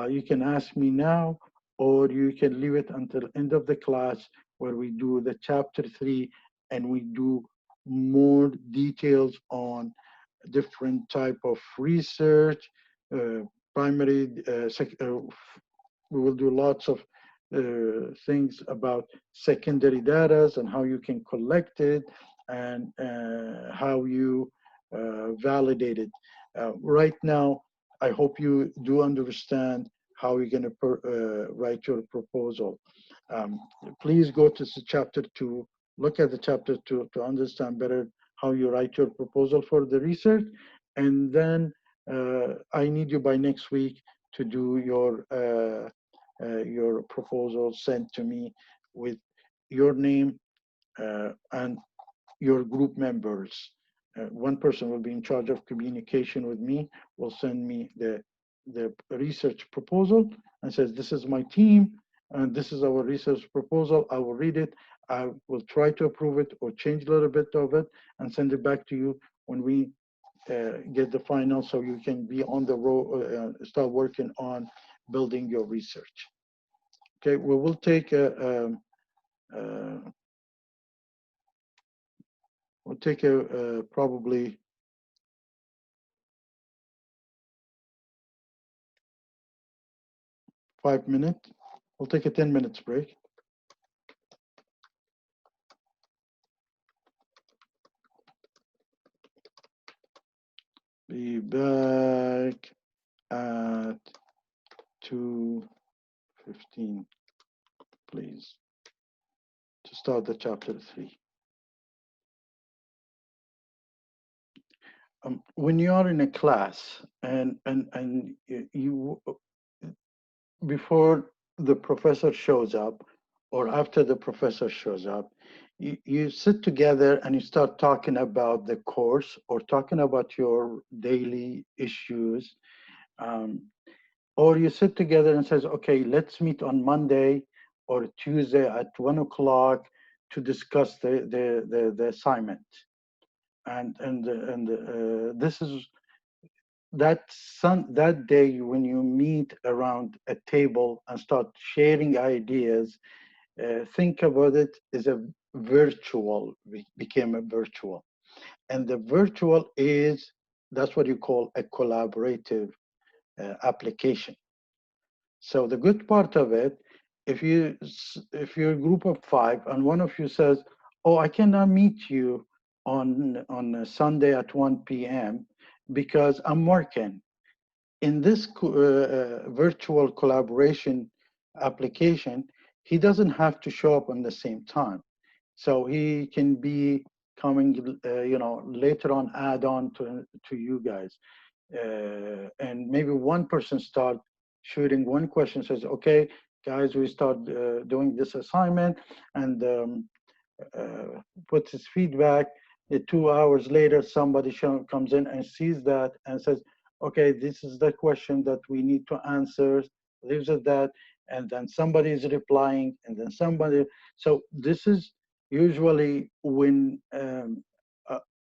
you can ask me now, or you can leave it until end of the class where we do the chapter 3 and we do more details on different type of research, primary, we will do lots of things about secondary data and how you can collect it and how you validate it. Right now, I hope you do understand how you're going to write your proposal. Please go to chapter 2, look at the chapter 2 to understand better how you write your proposal for the research. And then I need you by next week to do your proposal sent to me with your name and your group members. One person will be in charge of communication with me, will send me the research proposal and says, this is my team, and this is our research proposal. I will read it. I will try to approve it or change a little bit of it and send it back to you when we get the final, so you can be on the road, start working on building your research. Okay, we will take probably 5 minutes. We'll take a 10 minutes break. Be back at 2:15, please, to start the chapter 3. when you are in a class and you before the professor shows up or after the professor shows up, you sit together and you start talking about the course or talking about your daily issues. Um, or you sit together and says, okay, let's meet on Monday or Tuesday at 1 o'clock to discuss the assignment. And this is that day when you meet around a table and start sharing ideas. Think about it as a virtual, became a virtual. And the virtual is, that's what you call a collaborative application. So the good part of it, if you're a group of five and one of you says, "Oh, I cannot meet you on a Sunday at 1 p.m. because I'm working." In this virtual collaboration application, he doesn't have to show up on the same time. So he can be coming, later on, add on to you guys. And maybe one person start shooting one question, says, okay, guys, we start doing this assignment, and puts his feedback. 2 hours later, somebody comes in and sees that and says, okay, this is the question that we need to answer, this or that. And then somebody is replying, and then somebody. So this is usually when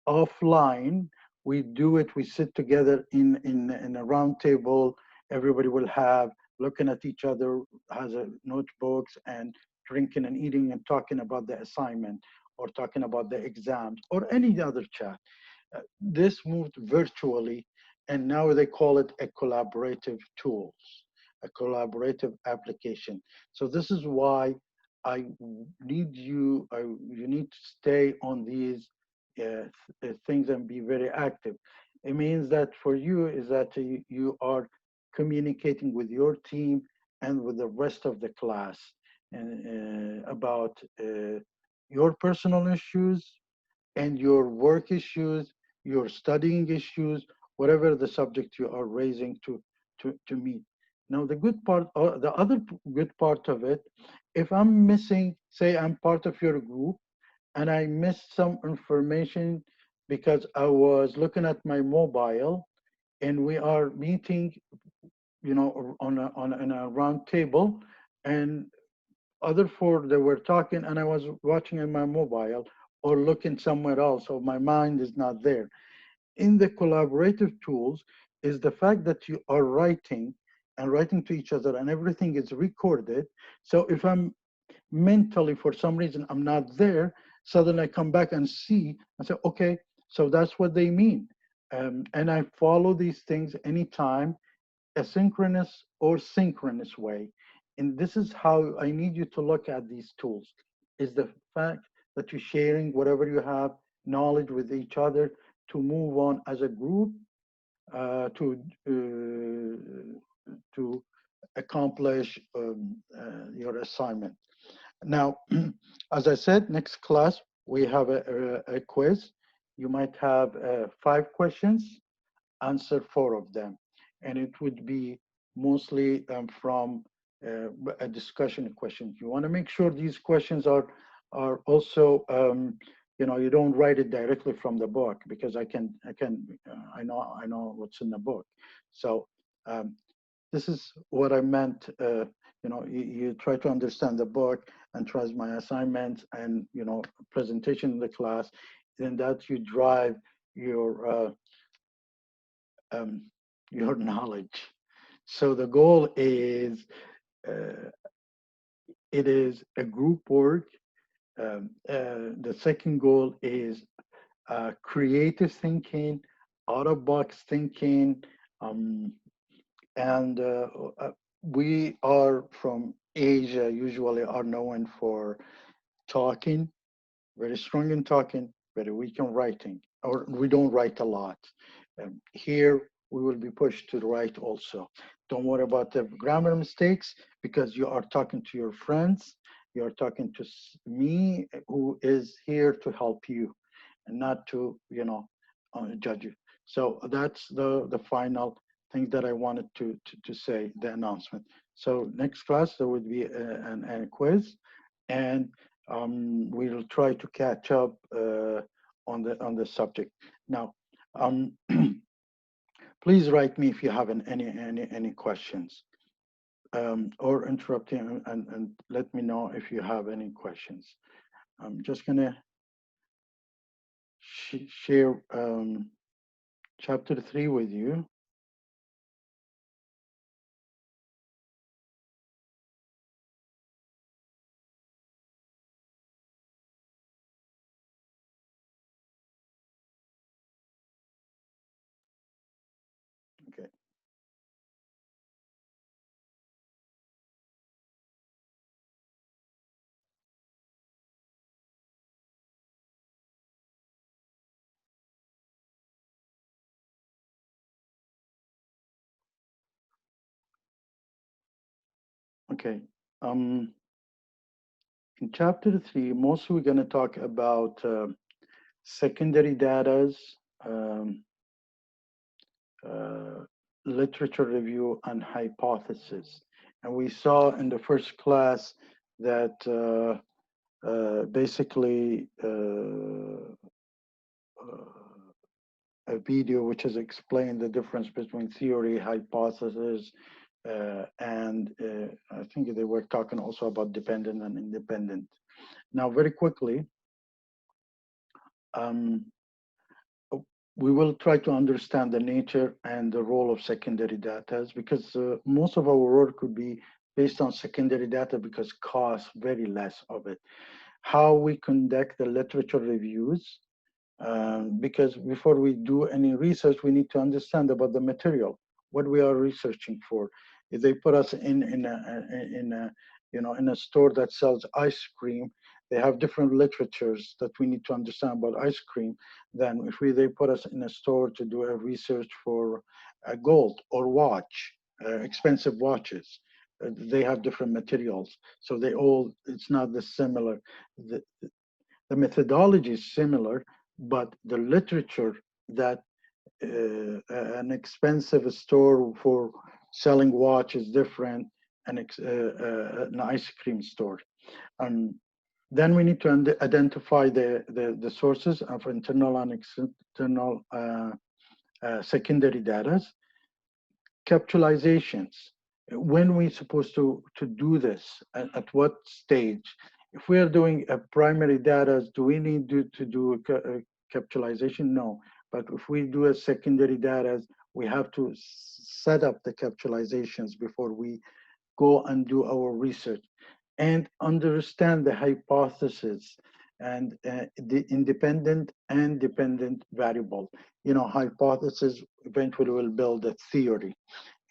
offline, we do it, we sit together in a round table. Everybody will have looking at each other, has a notebooks, and drinking and eating and talking about the assignment or talking about the exams or any other chat. This moved virtually, and now they call it a collaborative tools, a collaborative application. So this is why I you need to stay on these things and be very active. It means that for you is that you are communicating with your team and with the rest of the class and about your personal issues and your work issues, your studying issues, whatever the subject you are raising to meet. Now, the good part, the other good part of it, if I'm missing, say I'm part of your group and I missed some information because I was looking at my mobile and we are meeting, on a round table, and other four they were talking and I was watching in my mobile or looking somewhere else, so my mind is not there. In the collaborative tools is the fact that you are writing and writing to each other and everything is recorded. So if I'm mentally, for some reason, I'm not there, suddenly I come back and see and say, okay, so that's what they mean. And I follow these things anytime, asynchronous or synchronous way. And this is how I need you to look at these tools, is the fact that you're sharing whatever you have, knowledge with each other to move on as a group to accomplish your assignment. Now, as I said, next class, we have a quiz. You might have 5 questions, answer 4 of them. And it would be mostly from a discussion question. You want to make sure these questions are also, you don't write it directly from the book, because I know what's in the book. So this is what I meant. You try to understand the book and trust my assignments and presentation in the class, then that you drive um, your knowledge. So the goal is uh, it is a group work. The second goal is creative thinking, out of box thinking, um, and we are from Asia. Usually, are known for talking, very strong in talking, very weak in writing, or we don't write a lot. Here, we will be pushed to write also. Don't worry about the grammar mistakes, because you are talking to your friends, you are talking to me, who is here to help you and not to, judge you. So that's the final thing that I wanted to say, the announcement. So next class, there would be a quiz, and we'll try to catch up on the subject. Now, please write me if you have any questions, or interrupt me and let me know if you have any questions. I'm just gonna share chapter 3 with you. Okay. Okay. Um, in chapter 3, mostly we're going to talk about secondary data's, um, uh, literature review, and hypothesis. And we saw in the first class that basically a video which has explained the difference between theory, hypothesis, and I think they were talking also about dependent and independent. Now, very quickly, um, we will try to understand the nature and the role of secondary data, because most of our work could be based on secondary data because costs very less of it. How we conduct the literature reviews, because before we do any research, we need to understand about the material, what we are researching for. If they put us in a store that sells ice cream, they have different literatures that we need to understand about ice cream than if they put us in a store to do a research for gold or watch, expensive watches. They have different materials, so it's not the similar. The methodology is similar, but the literature that an expensive store for selling watch is different an ice cream store. Um, then we need to identify the sources of internal and external secondary data. Capitalizations. When we supposed to do this? At what stage? If we are doing a primary data, do we need to do a capitalization? No. But if we do a secondary data, we have to set up the capitalizations before we go and do our research and understand the hypothesis and the independent and dependent variable. Hypothesis eventually will build a theory,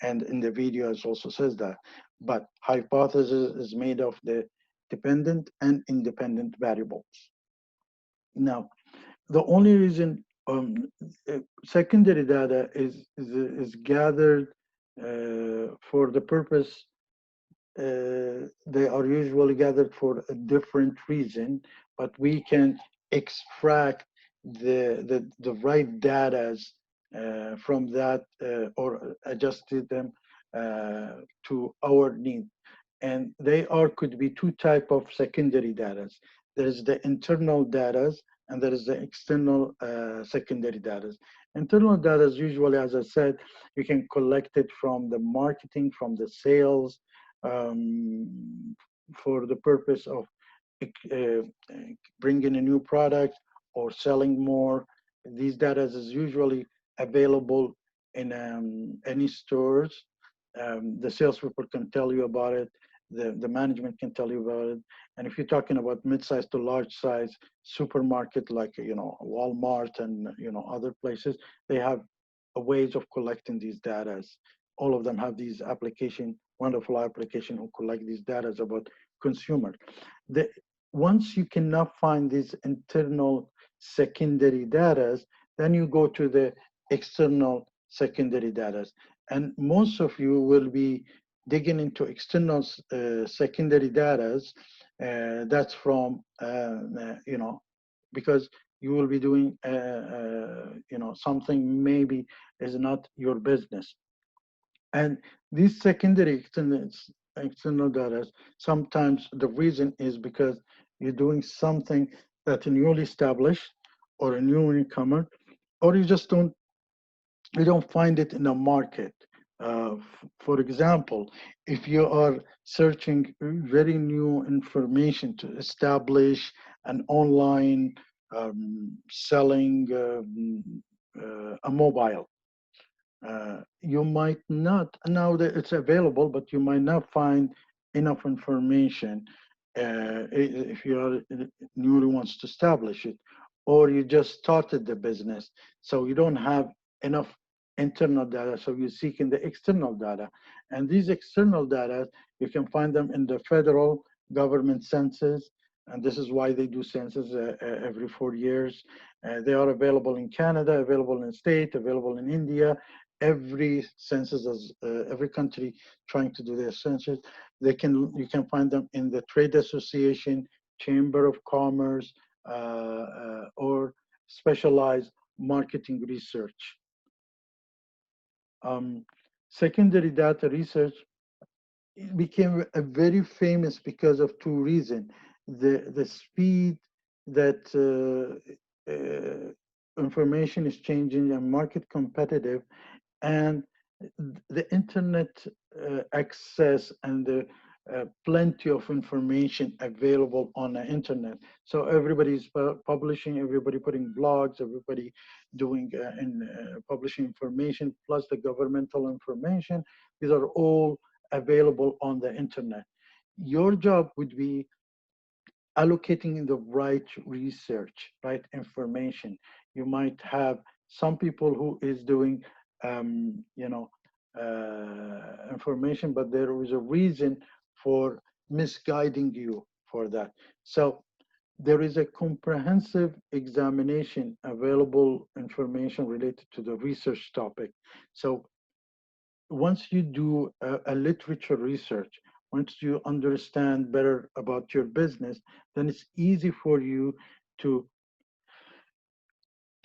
and in the video it also says that. But hypothesis is made of the dependent and independent variables. Now, the only reason secondary data is gathered for the purpose, they are usually gathered for a different reason, but we can extract the right data from that, or adjust them to our need. And they could be two type of secondary data. There is the internal data and there is the external secondary data. Internal data is usually, as I said, you can collect it from the marketing, from the sales, for the purpose of uh, bringing a new product or selling more. These data is usually available in any stores. The salespeople can tell you about it. The management can tell you about it. And if you're talking about mid-size to large size supermarket, like Walmart and other places, they have ways of collecting these data. All of them have these wonderful application who collect these data about consumer. Once you cannot find these internal secondary data, then you go to the external secondary data. And most of you will be digging into external secondary data. That's from because you will be doing something maybe is not your business. And these secondary external data, sometimes the reason is because you're doing something that's newly established or a new newcomer, or you don't find it in the market. For example, if you are searching very new information to establish an online selling a mobile, you might not, now that it's available, but you might not find enough information if you are newly wants to establish it, or you just started the business, so you don't have enough internal data, so you're seeking the external data. And these external data, you can find them in the federal government census, and this is why they do census every 4 years. They are available in Canada, available in state, available in India. Every census, every country trying to do their census, you can find them in the trade association, chamber of commerce, or specialized marketing research. Secondary data research became very famous because of two reasons: the speed that information is changing and market competitive, and the internet access and the plenty of information available on the internet. So everybody's publishing, everybody putting blogs, everybody doing publishing information, plus the governmental information. These are all available on the internet. Your job would be allocating the right research, right information. You might have some people who is doing, information, but there is a reason for misguiding you for that. So there is a comprehensive examination available information related to the research topic. So once you do a literature research, once you understand better about your business, then it's easy for you to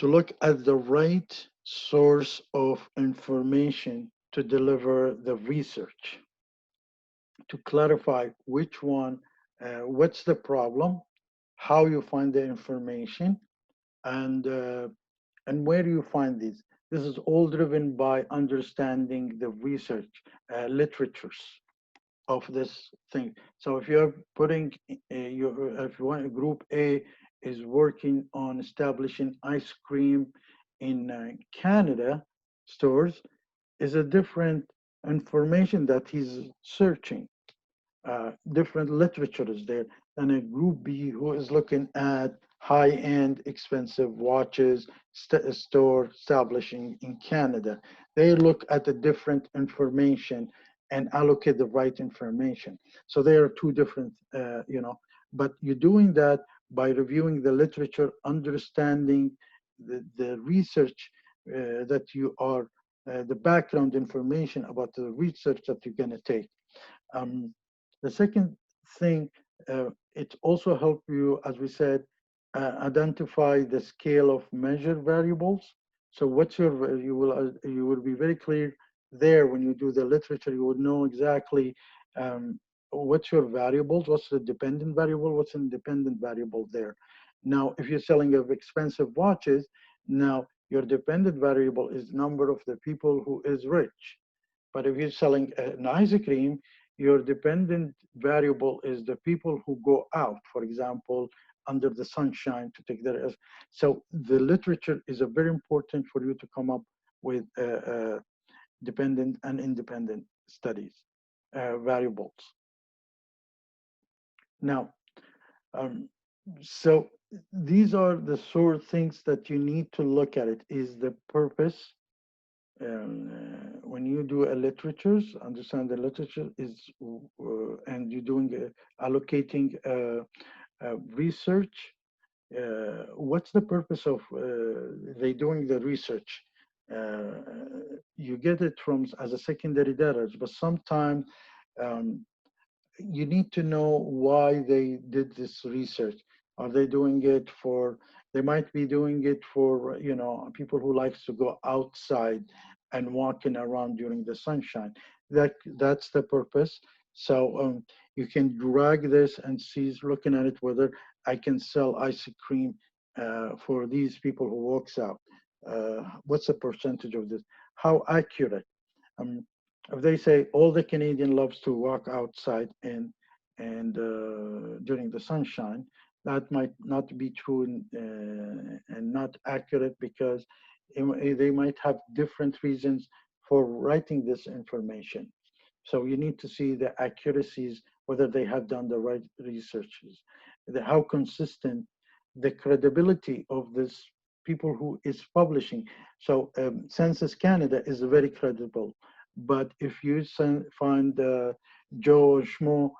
look at the right source of information to deliver the research, to clarify which one, what's the problem, how you find the information, and where do you find these. This is all driven by understanding the research literatures of this thing. So if you're putting if you want, group A is working on establishing ice cream in Canada stores, is a different information that he's searching. Different literature is there than a group B who is looking at high-end expensive watches store establishing in Canada. They look at the different information and allocate the right information. So there are two different, but you're doing that by reviewing the literature, understanding the research that you are, the background information about the research that you're going to take. The second thing, it also helps you, as we said, identify the scale of measured variables. So what's your, you will be very clear there when you do the literature, you would know exactly what's your variables, what's the dependent variable, what's independent variable there. Now, if you're selling of expensive watches, now your dependent variable is number of the people who is rich. But if you're selling an ice cream, your dependent variable is the people who go out, for example, under the sunshine to take their. So the literature is a very important for you to come up with dependent and independent studies, variables. Now, so these are the sort of things that you need to look at. It is the purpose. When you do a literatures, understand the literature is, and you're doing allocating research. What's the purpose of they doing the research? You get it from as a secondary data, but sometimes you need to know why they did this research. Are they doing it for, they might be doing it for, people who likes to go outside and walking around during the sunshine. That's the purpose. So you can drag this and see, looking at it, whether I can sell ice cream for these people who walks out. What's the percentage of this? How accurate? Um, if they say all the Canadian loves to walk outside and during the sunshine, that might not be true and not accurate, because they might have different reasons for writing this information. So you need to see the accuracies, whether they have done the right researches, how consistent, the credibility of this people who is publishing. So Census Canada is very credible, but if you find Joe Schmo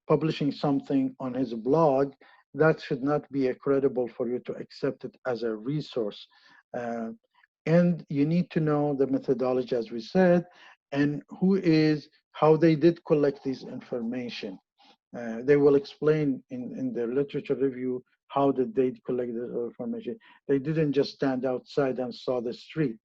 publishing something on his blog, that should not be credible for you to accept it as a resource. Uh, and you need to know the methodology, as we said, and how they did collect this information. They will explain in their literature review how did they collect this information. They didn't just stand outside and saw the street.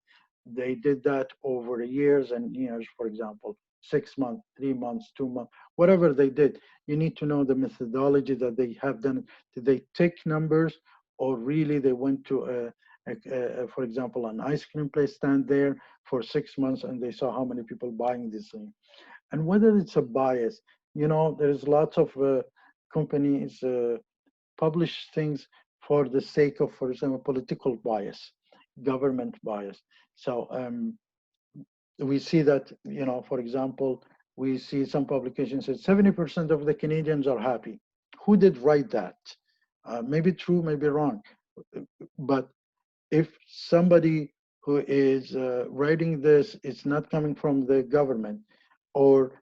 They did that over years and years, for example, 6 months, 3 months, 2 months, whatever they did. You need to know the methodology that they have done. Did they take numbers, or really they went to for example, an ice cream place, stand there for 6 months and they saw how many people buying this thing? And whether it's a bias, there's lots of companies publish things for the sake of, for example, political bias, government bias. So we see that, for example, we see some publications that 70% of the Canadians are happy. Who did write that? Maybe true, maybe wrong. But if somebody who is writing this is not coming from the government, or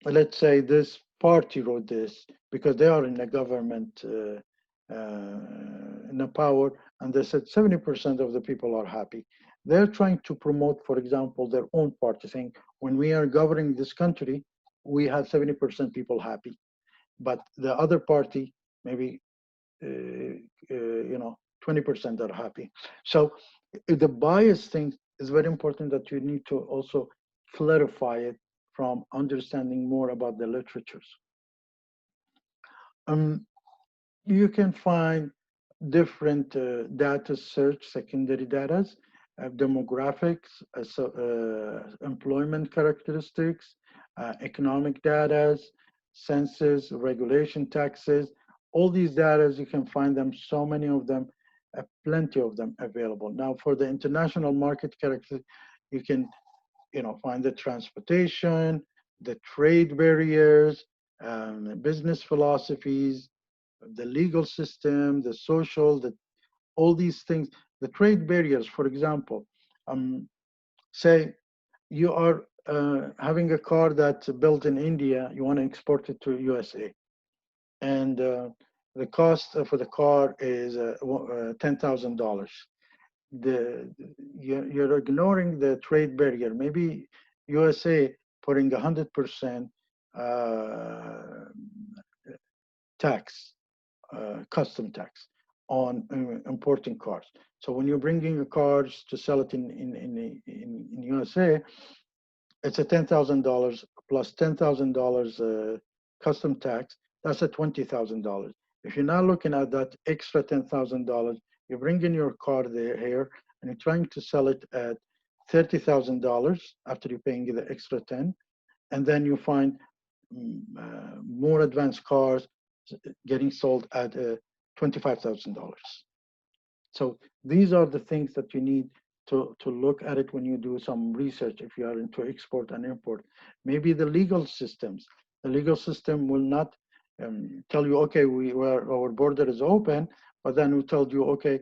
let's say this party wrote this because they are in the government, in the power, and they said 70% of the people are happy. They're trying to promote, for example, their own party, saying, when we are governing this country, we have 70% people happy. But the other party, maybe, 20% are happy. So the bias thing is very important, that you need to also clarify it from understanding more about the literatures. You can find different data search, secondary data, demographics, employment characteristics, economic data, census, regulation, taxes. All these data, you can find them, so many of them, plenty of them available. Now, for the international market characteristics, you can find the transportation, the trade barriers, business philosophies, the legal system, the social, all these things, the trade barriers. For example, say you are having a car that's built in India, you want to export it to USA, and the cost for the car is $10,000. You're ignoring the trade barrier. Maybe USA putting 100% tax, custom tax on importing cars. So when you're bringing cars to sell it in USA, it's a $10,000 plus $10,000 custom tax. That's a $20,000. If you're not looking at that extra $10,000, you bring in your car here and you're trying to sell it at $30,000 after you're paying the extra 10, and then you find more advanced cars getting sold at $25,000. So these are the things that you need to look at it when you do some research, if you are into export and import. Maybe the legal systems. The legal system will not tell you, okay, our border is open, but then we told you, okay,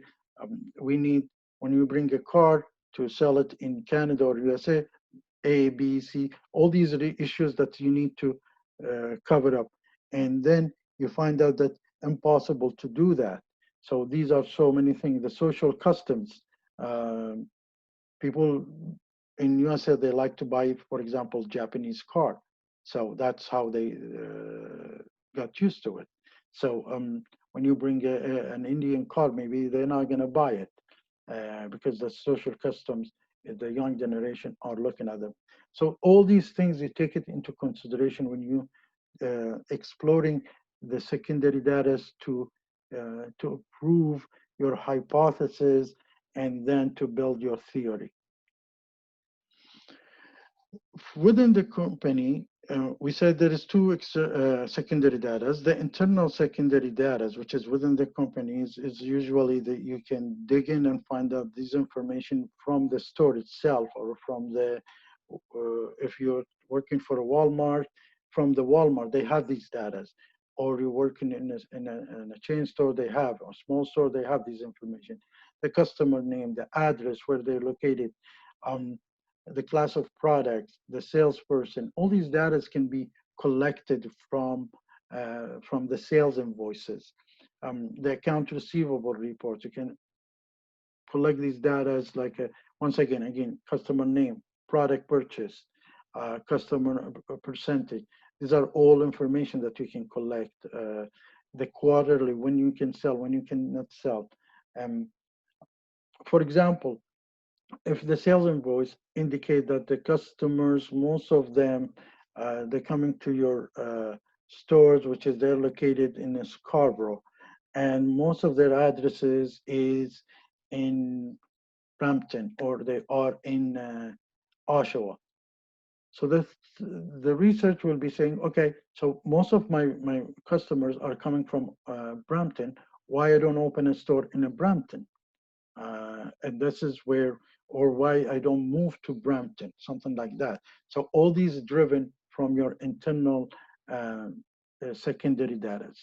we need, when you bring a car to sell it in Canada or USA, A, B, C, all these issues that you need to cover up. And then you find out that impossible to do that. So these are so many things. The social customs. People in USA, they like to buy, for example, Japanese car. So that's how they got used to it. So when you bring an Indian car, maybe they're not going to buy it because the social customs, the young generation are looking at them. So all these things, you take it into consideration when you exploring the secondary data to prove your hypothesis and then to build your theory. Within the company, we said there is two secondary data. The internal secondary data, which is within the companies, is usually that you can dig in and find out this information from the store itself, or from the, if you're working for a Walmart, from the Walmart, they have these data. Or you're working in a chain store, they have, or small store, they have these information. The customer name, the address, where they're located, the class of products, the salesperson, all these data can be collected from the sales invoices, the account receivable reports. You can collect these data like once again, customer name, product purchase, customer percentage. These are all information that you can collect. The quarterly, when you can sell, when you cannot sell. For example, if the sales invoice indicate that the customers, most of them, they're coming to your stores, which is they're located in Scarborough, and most of their addresses is in Brampton, or they are in Oshawa. So the research will be saying, okay, so most of my customers are coming from Brampton. Why I don't open a store in a Brampton? And this is where, or why I don't move to Brampton, something like that. So all these driven from your internal secondary data.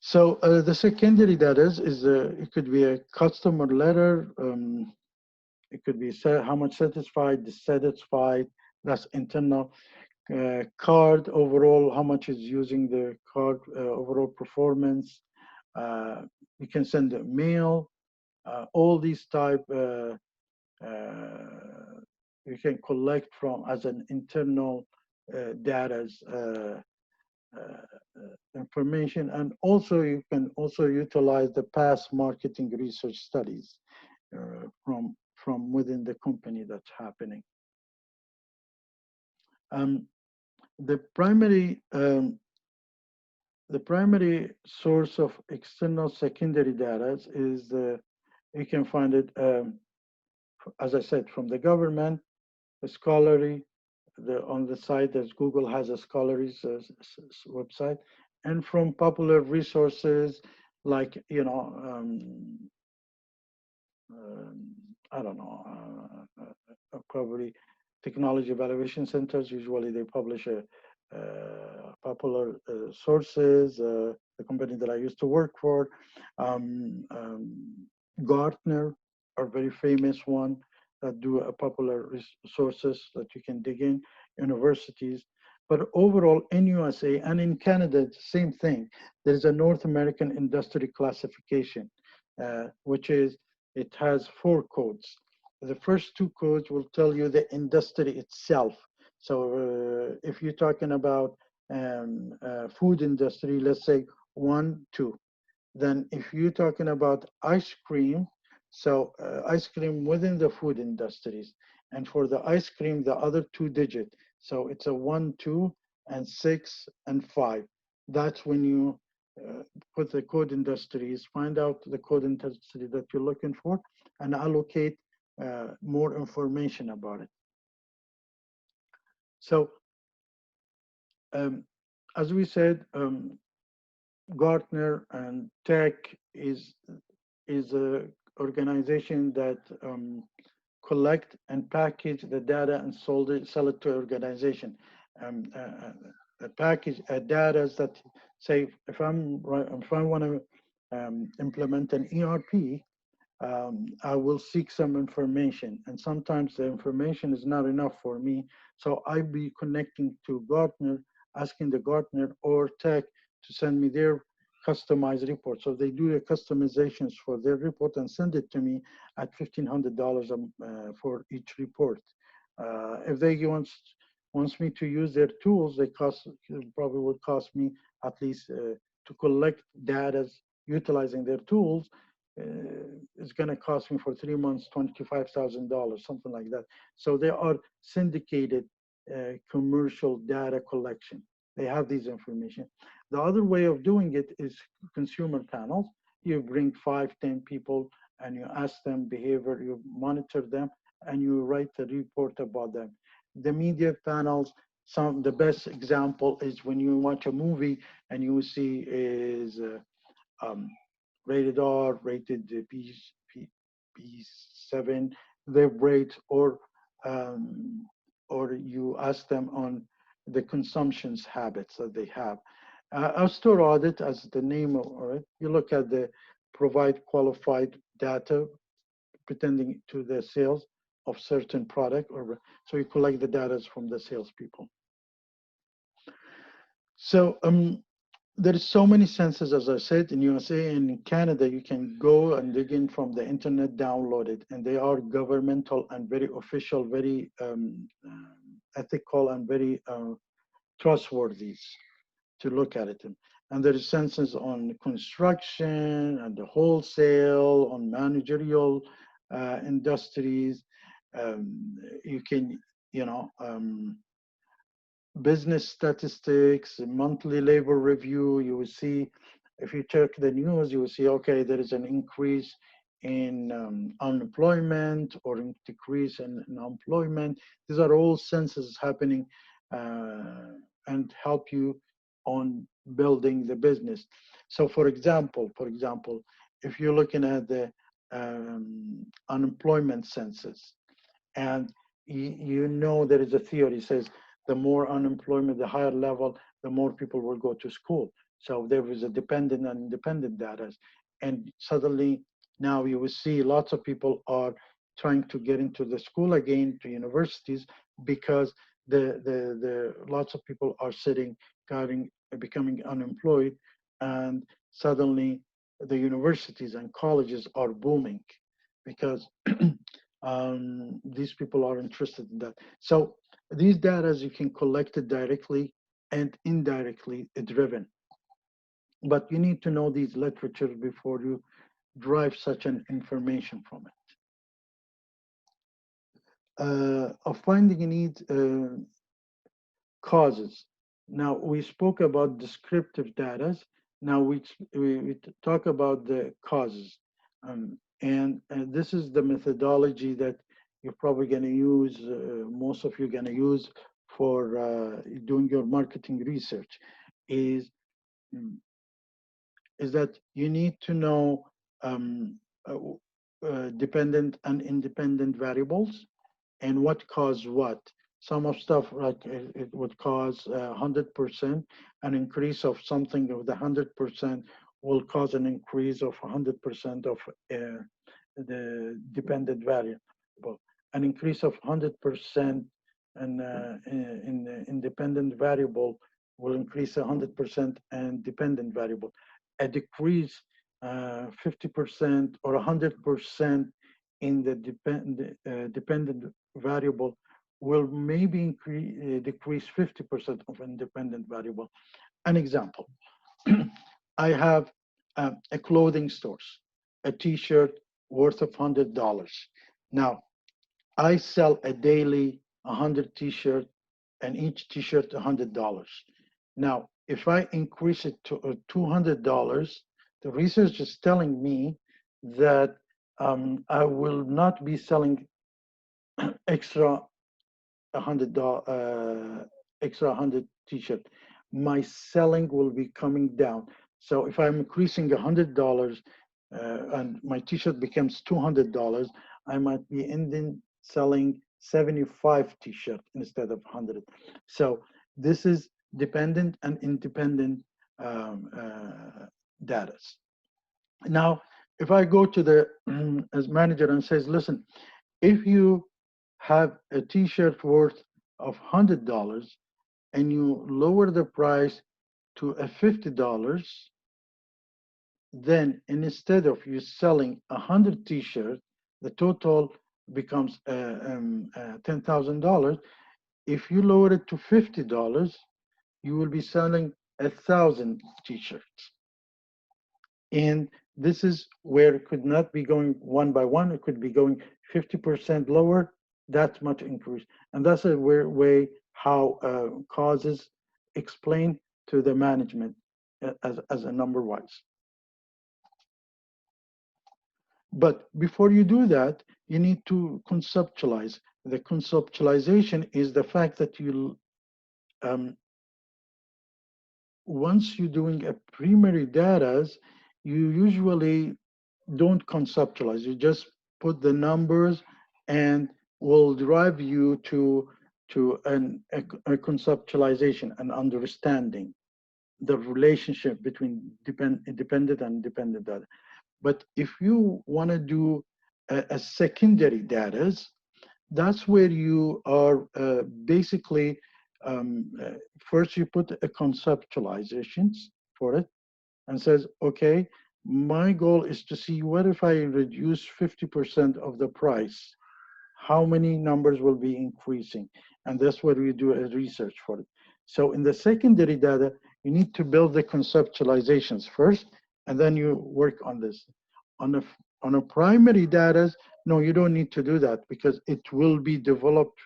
So the secondary data is it could be a customer letter, it could be how much satisfied, dissatisfied, that's internal. Card overall, how much is using the card, overall performance. You can send a mail. All these type you can collect from as an internal data information, and also you can also utilize the past marketing research studies from within the company that's happening. The primary source of external secondary data is you can find it, as I said, from the government, the scholarly, on the site as Google has a scholarly website, and from popular resources like, you know, I don't know, probably technology evaluation centers. Usually they publish popular sources. The company that I used to work for, Gartner, are very famous one that do a popular sources that you can dig in, universities. But overall, in USA and in Canada, it's the same thing. There is a North American industry classification, which is, it has 4 codes. The first 2 codes will tell you the industry itself. So if you're talking about food industry, let's say 1, 2. Then if you're talking about ice cream, so ice cream within the food industries. And for the ice cream, the other 2 digit. So it's a 1, 2, and 6, and 5. That's when you put the code industries, find out the code industry that you're looking for, and allocate more information about it. So as we said, Gartner and Tech is a organization that collect and package the data and sell it to organization. A package data that say, if I want to implement an ERP, I will seek some information, and sometimes the information is not enough for me. So I be connecting to Gartner, asking the Gartner or Tech to send me their customized report. So they do the customizations for their report and send it to me at $1,500 for each report. If they wants me to use their tools, they probably would cost me at least to collect data utilizing their tools is going to cost me for 3 months $25,000, something like that. So they are syndicated commercial data collection. They have these information. The other way of doing it is consumer panels. You bring 5, 10 people and you ask them behavior, you monitor them, and you write a report about them. The media panels, the best example is when you watch a movie and you see is rated R, rated B7, they rate, or you ask them on the consumptions habits that they have. Our store audit, as the name of it, you look at the provide qualified data pretending to the sales of certain product, or so you collect the data from the salespeople. So there is so many sensors, as I said, in USA and in Canada. You can go and dig in from the internet, download it, and they are governmental and very official, very ethical, and very trustworthy to look at it. And there is sensors on construction and the wholesale, on managerial industries. You can, business statistics, monthly labor review. You will see, if you check the news, you will see, okay, there is an increase in unemployment or in decrease in employment. These are all senses happening and help you on building the business. So for example, if you're looking at the unemployment census, and you know there is a theory says the more unemployment, the higher level, the more people will go to school. So there is a dependent and independent data. And suddenly now you will see lots of people are trying to get into the school again, to universities, because the lots of people are becoming unemployed, and suddenly the universities and colleges are booming because these people are interested in that. So these data you can collect it directly and indirectly driven, but you need to know these literature before you derive such an information from it. Of finding a need causes. Now we spoke about descriptive data. Now we talk about the causes, and this is the methodology that you're probably going to use. Most of you are going to use for doing your marketing research. Is that you need to know dependent and independent variables and what cause what. Some of stuff like it would cause 100%, an increase of something of the 100% will cause an increase of 100% of the dependent variable. An increase of 100% and in the independent variable will increase 100% and dependent variable. A decrease 50% or 100% in the dependent variable will maybe decrease 50% of independent variable. An example, I have a clothing store, a t-shirt worth of $100. Now, I sell a daily 100 t-shirt, and each t-shirt $100. Now, if I increase it to $200, the research is telling me that I will not be selling extra extra 100 t-shirt. My selling will be coming down. So if I'm increasing $100 and my t-shirt becomes $200, I might be ending selling 75 t-shirt instead of 100. So this is dependent and independent data. Now, if I go to the as manager and says, listen, if you have a t-shirt worth of $100 and you lower the price to a $50, then instead of you selling 100 t-shirts, the total becomes $10,000. If you lower it to $50, you will be selling 1,000 t-shirts. And this is where it could not be going one by one, it could be going 50% lower, that much increase. And that's a way how causes explain to the management as a number wise. But before you do that, you need to conceptualize. The conceptualization is the fact that you, once you're doing a primary data, you usually don't conceptualize. You just put the numbers and will drive you to a conceptualization and understanding the relationship between dependent and dependent data. But if you want to do a secondary data, that's where you are basically first you put a conceptualizations for it and says, okay, my goal is to see what if I reduce 50% of the price, how many numbers will be increasing? And that's where we do a research for it. So in the secondary data, you need to build the conceptualizations first, and then you work on this. On a primary data, no, you don't need to do that because it will be developed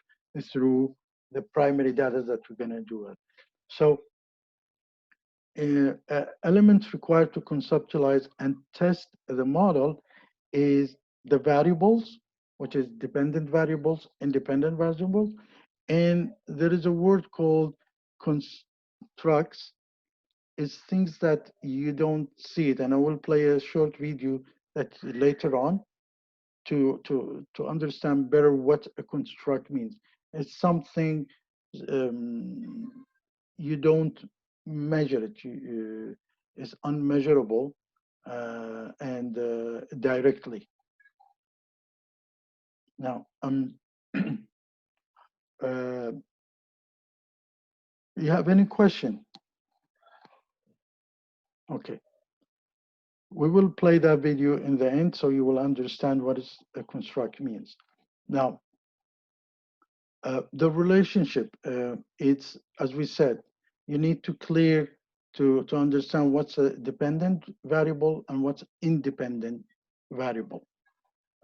through the primary data that we're going to do it. So elements required to conceptualize and test the model is the variables, which is dependent variables, independent variables, and there is a word called constructs. Is things that you don't see it, and I will play a short video that later on to understand better what a construct means. It's something you don't measure it. It's unmeasurable and directly. Now, you have any question? Okay. We will play that video in the end so you will understand what is a construct means. Now, the relationship, it's, as we said, you need to clear to understand what's a dependent variable and what's independent variable.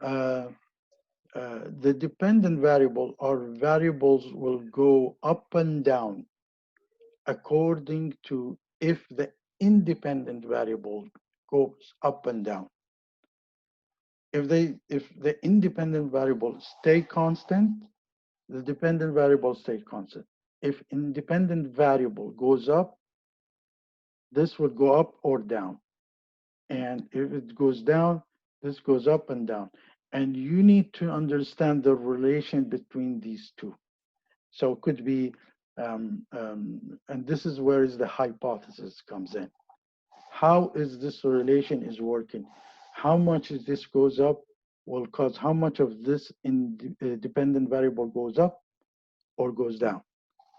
The dependent variable or variables will go up and down according to if the independent variable goes up and down. If the independent variable stay constant, the dependent variable stays constant. If independent variable goes up, this would go up or down. And if it goes down, this goes up and down. And you need to understand the relation between these two. So it could be, and this is where is the hypothesis comes in. How is this relation is working? How much is this goes up will cause how much of this dependent variable goes up or goes down.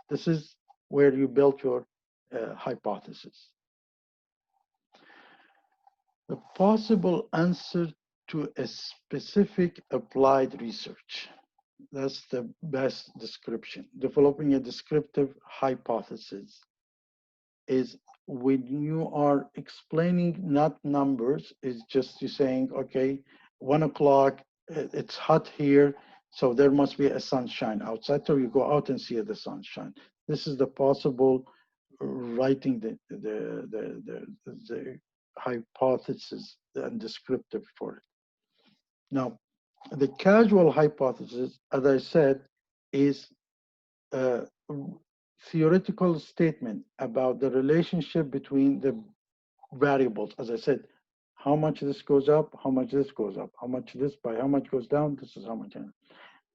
This is where you build your hypothesis. The possible answer to a specific applied research. That's the best description. Developing a descriptive hypothesis is when you are explaining not numbers, it's just you saying, okay, 1 o'clock, it's hot here, so there must be a sunshine outside. So you go out and see the sunshine. This is the possible writing the hypothesis and descriptive for it. Now, the causal hypothesis, as I said, is a theoretical statement about the relationship between the variables. As I said, how much this goes up, how much this goes up, how much this by how much goes down, this is how much.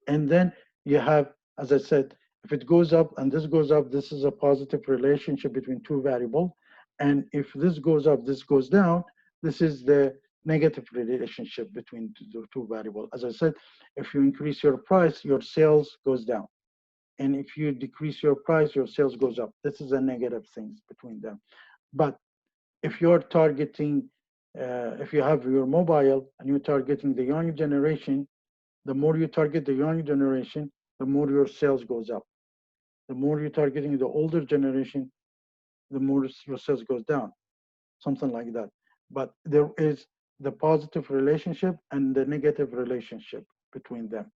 And then you have, as I said, if it goes up and this goes up, this is a positive relationship between two variables. And if this goes up, this goes down, this is the negative relationship between the two variables. As I said, if you increase your price, your sales goes down. And if you decrease your price, your sales goes up. This is a negative thing between them. But if you're targeting, if you have your mobile and you're targeting the young generation, the more you target the young generation, the more your sales goes up. The more you're targeting the older generation, the more your sales goes down, something like that. but there is the positive relationship and the negative relationship between them.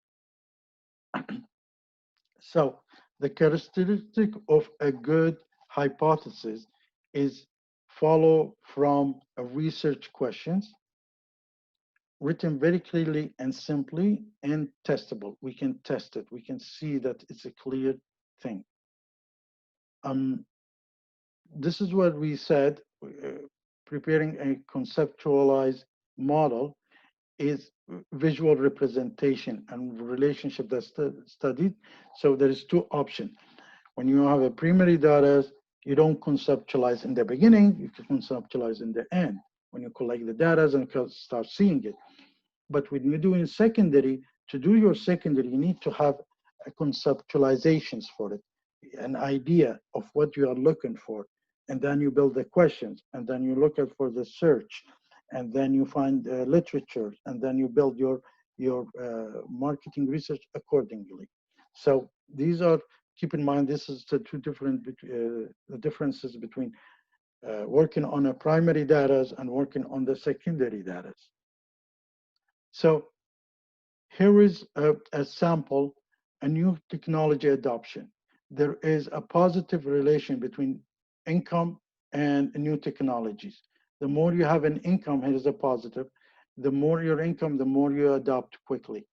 So the characteristic of a good hypothesis is follow from a research questions written very clearly and simply and testable. We can test it. We can see that it's a clear thing. Um, this is what we said, preparing a conceptualized model is visual representation and relationship that's studied. So there is two options. When you have a primary data, you don't conceptualize in the beginning, you can conceptualize in the end when you collect the data and start seeing it. But when you're doing secondary, to do your secondary, you need to have a conceptualizations for it, an idea of what you are looking for. And then you build the questions, and then you look at for the search, and then you find literature, and then you build your marketing research accordingly. So these are, keep in mind, this is the two different the differences between working on a primary data and working on the secondary data. So here is a sample, a new technology adoption. There is a positive relation between income and new technologies. The more you have an income, here is a positive. The more your income, the more you adopt quickly.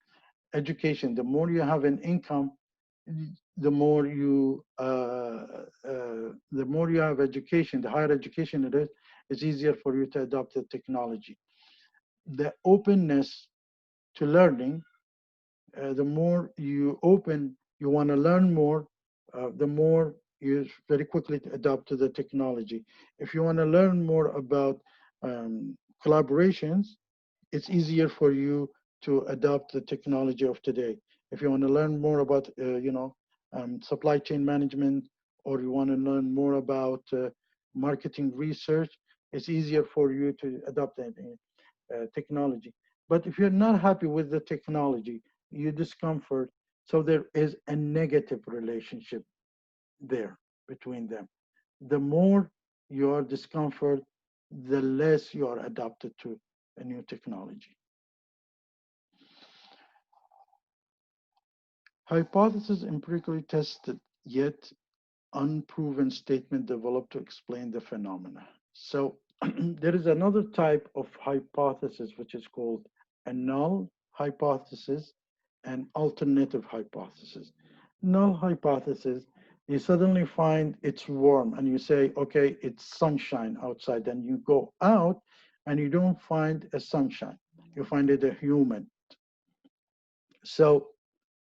Education, the more you have an income, the more you have education, the higher education it is, it's easier for you to adopt the technology. The openness to learning, the more you open, you want to learn more, the more you very quickly adopt to the technology. If you want to learn more about collaborations, it's easier for you to adopt the technology of today. If you want to learn more about, supply chain management, or you want to learn more about marketing research, it's easier for you to adopt the technology. But if you're not happy with the technology, you discomfort, so there is a negative relationship there between them. The more you are discomfort, the less you are adapted to a new technology. Hypothesis empirically tested, yet unproven statement developed to explain the phenomena. So there is another type of hypothesis which is called a null hypothesis and alternative hypothesis. Null hypothesis, you suddenly find it's warm and you say, okay, it's sunshine outside, and you go out and you don't find a sunshine. You find it a humid. So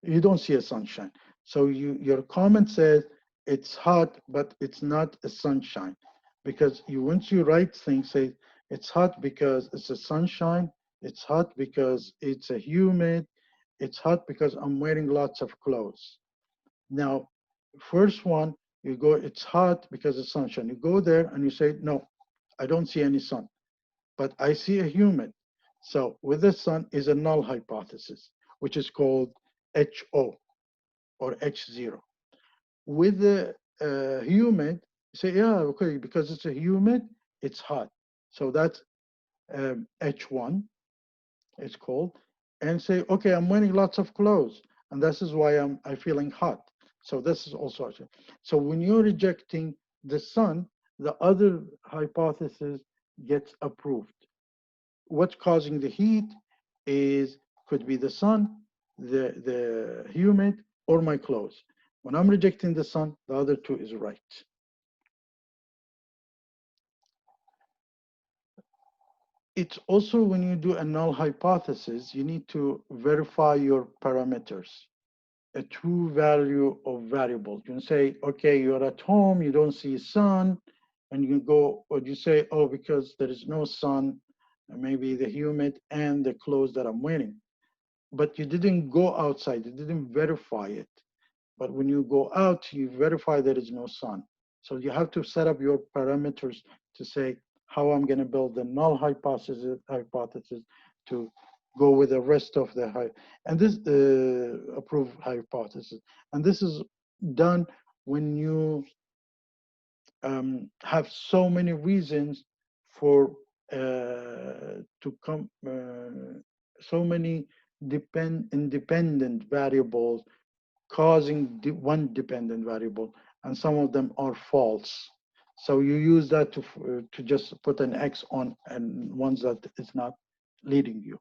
you don't see a sunshine. So your comment says it's hot, but it's not a sunshine, because you once you write things, say it's hot because it's a sunshine, it's hot because it's a humid, it's hot because I'm wearing lots of clothes. Now, first one, you go, it's hot because it's sunshine. You go there and you say, no, I don't see any sun, but I see a humid. So with the sun is a null hypothesis, which is called HO or H0. With the humid, say, yeah, okay, because it's a humid, it's hot. So that's H1, it's called. And say, okay, I'm wearing lots of clothes, and this is why I'm feeling hot. So this is also, so when you're rejecting the sun, the other hypothesis gets approved. What's causing the heat is, could be the sun, the humid, or my clothes. When I'm rejecting the sun, the other two is right. It's also, when you do a null hypothesis, you need to verify your parameters, a true value of variable. You can say, okay, you're at home, you don't see sun, and you go, or you say, oh, because there is no sun, maybe the humid and the clothes that I'm wearing. But you didn't go outside, you didn't verify it. But when you go out, you verify there is no sun. So you have to set up your parameters to say how I'm going to build the null hypothesis to go with the rest of the and this approved hypothesis. And this is done when you have so many reasons for to come so many independent variables causing one dependent variable, and some of them are false. So you use that to just put an X on and ones that is not leading you.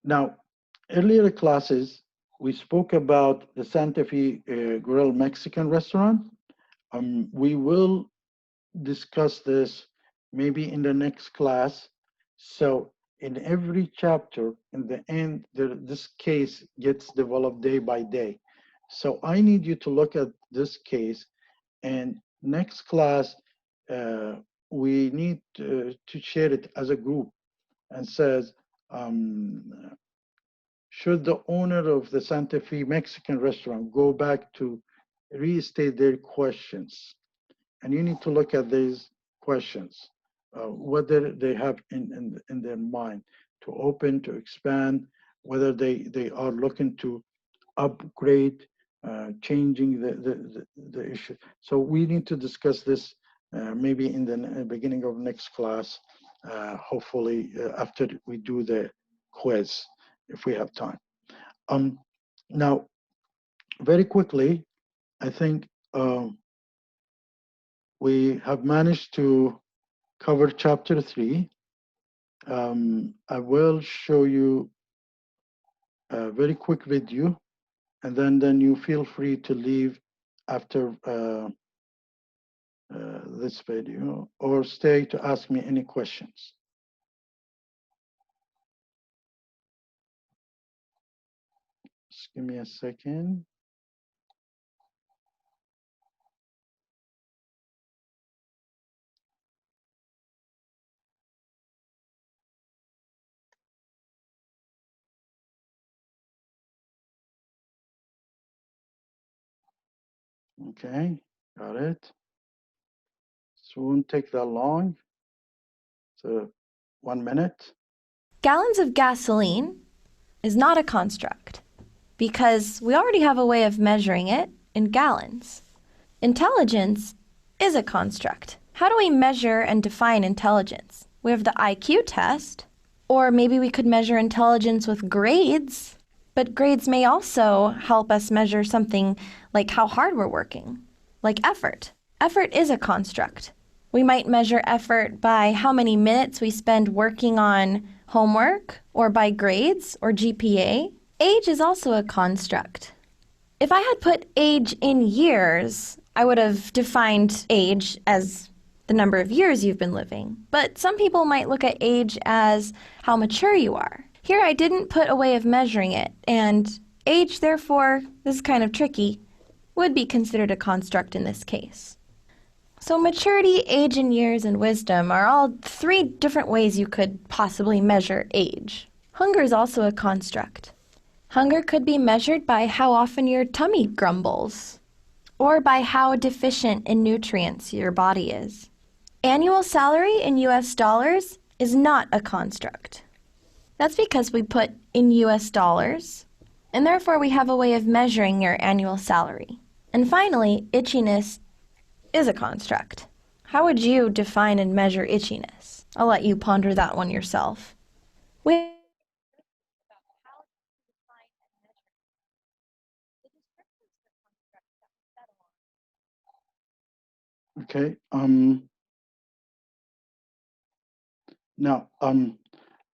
Now, earlier classes, we spoke about the Santa Fe Grill Mexican restaurant. We will discuss this maybe in the next class. So in every chapter, in the end, this case gets developed day by day. So I need you to look at this case, and next class, we need to share it as a group and says, should the owner of the Santa Fe Mexican restaurant go back to restate their questions? And you need to look at these questions, whether they have in their mind to open, to expand, whether they are looking to upgrade, changing the issue. So we need to discuss this maybe in the beginning of next class, hopefully after we do the quiz, if we have time. Now, very quickly, I think we have managed to cover chapter 3. I will show you a very quick video, and then you feel free to leave after this video or stay to ask me any questions. Just give me a second. Okay, got it. So it won't take that long. So 1 minute. Gallons of gasoline is not a construct because we already have a way of measuring it in gallons. Intelligence is a construct. How do we measure and define intelligence? We have the IQ test, or maybe we could measure intelligence with grades, but grades may also help us measure something like how hard we're working, like effort. Effort is a construct. We might measure effort by how many minutes we spend working on homework, or by grades or GPA. Age is also a construct. If I had put age in years, I would have defined age as the number of years you've been living. But some people might look at age as how mature you are. Here I didn't put a way of measuring it, and age, therefore, this is kind of tricky, would be considered a construct in this case. So maturity, age in years, and wisdom are all 3 different ways you could possibly measure age. Hunger is also a construct. Hunger could be measured by how often your tummy grumbles, or by how deficient in nutrients your body is. Annual salary in US dollars is not a construct. That's because we put in US dollars, and therefore we have a way of measuring your annual salary. And finally, itchiness is a construct. How would you define and measure itchiness? I'll let you ponder that one yourself. Okay. Now,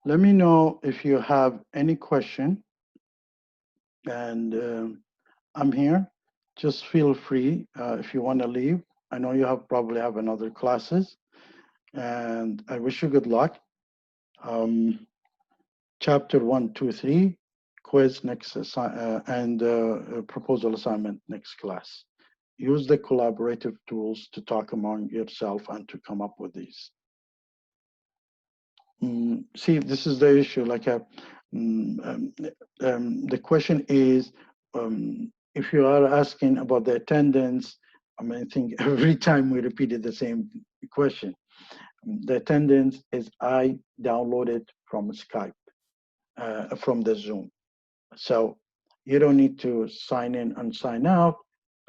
let me know if you have any question, and I'm here. Just feel free if you want to leave. I know you probably have another classes, and I wish you good luck. Chapter 1, 2, 3, quiz next and proposal assignment next class. Use the collaborative tools to talk among yourself and to come up with these. See, this is the issue. Like the question is, if you are asking about the attendance, I think every time we repeated the same question. The attendance is I downloaded from Skype, from the Zoom. So you don't need to sign in and sign out.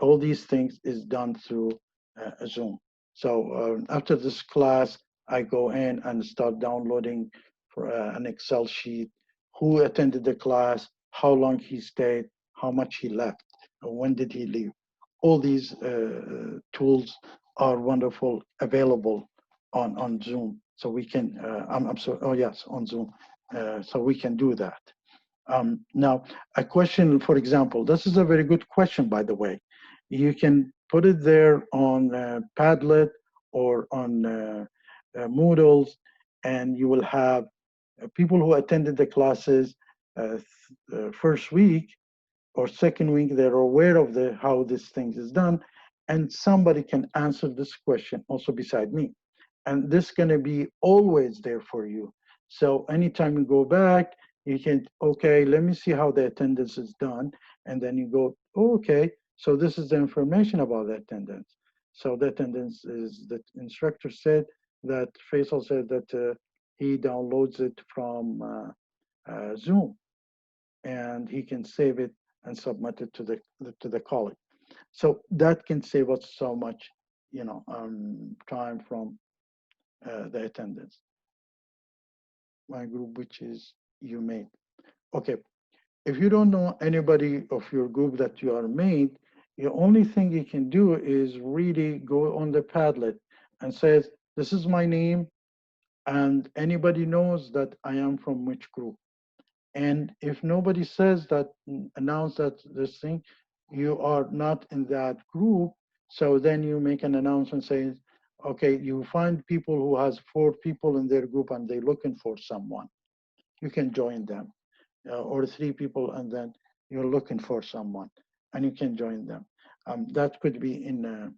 All these things is done through Zoom. So after this class, I go in and start downloading for an Excel sheet, who attended the class, how long he stayed, how much he left, when did he leave. All these tools are wonderful, available on Zoom. So we can, I'm sorry, oh yes, on Zoom. So we can do that. Now, a question, for example, this is a very good question, by the way. You can put it there on Padlet or on Moodles, and you will have people who attended the classes first week or second week, they're aware of how this thing is done, and somebody can answer this question also beside me. And this is going to be always there for you. So anytime you go back, you can, okay, let me see how the attendance is done. And then you go, oh, okay, so this is the information about the attendance. So the attendance is, the instructor said that, Faisal said that he downloads it from Zoom, and he can save it and submit it to the college. So that can save us so much, time from the attendance. My group, which is you made. Okay, if you don't know anybody of your group that you are made, the only thing you can do is really go on the Padlet and says, this is my name, and anybody knows that I am from which group. And if nobody says that, announce that this thing, you are not in that group. So then you make an announcement saying, okay, you find people who has 4 people in their group and they're looking for someone. You can join them, or 3 people, and then you're looking for someone, and you can join them. That could be in,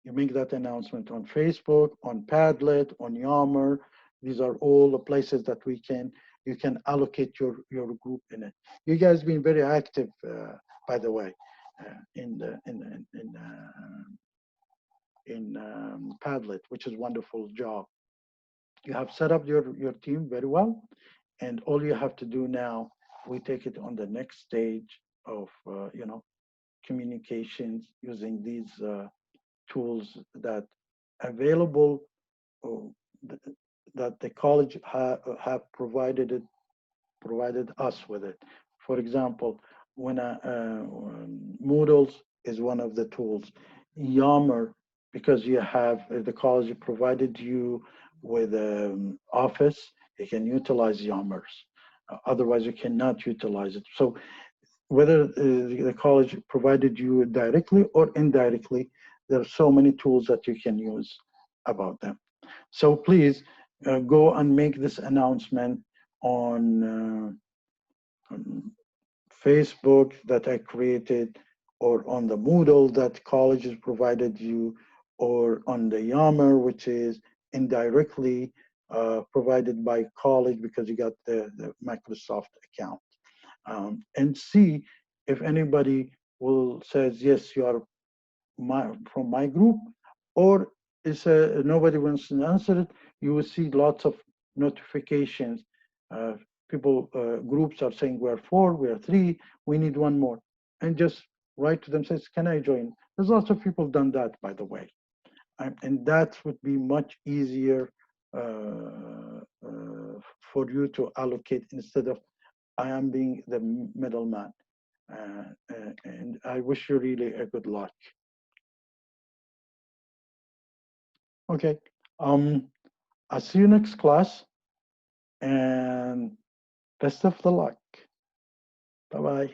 you make that announcement on Facebook, on Padlet, on Yammer. These are all the places that you can allocate your group in it. You guys been very active, by the way, in Padlet, which is a wonderful job. You have set up your team very well, and all you have to do now, we take it on the next stage of communications using these tools that available, uh, that the college have provided us with it. For example, when Moodles is one of the tools. Yammer, because you have the college provided you with Office, you can utilize Yammers. Otherwise, you cannot utilize it. So whether the college provided you directly or indirectly, there are so many tools that you can use about them. So please go and make this announcement on Facebook that I created, or on the Moodle that colleges provided you, or on the Yammer, which is indirectly provided by college because you got the Microsoft account. And see if anybody will says, yes, you are from my group, or is nobody wants to answer it. You will see lots of notifications. People, groups are saying we are 4, we are 3, we need 1 more, and just write to them, says, can I join? There's lots of people done that, by the way, and that would be much easier for you to allocate, instead of I am being the middleman. And I wish you really a good luck. Okay, I'll see you next class, and best of the luck. Bye-bye.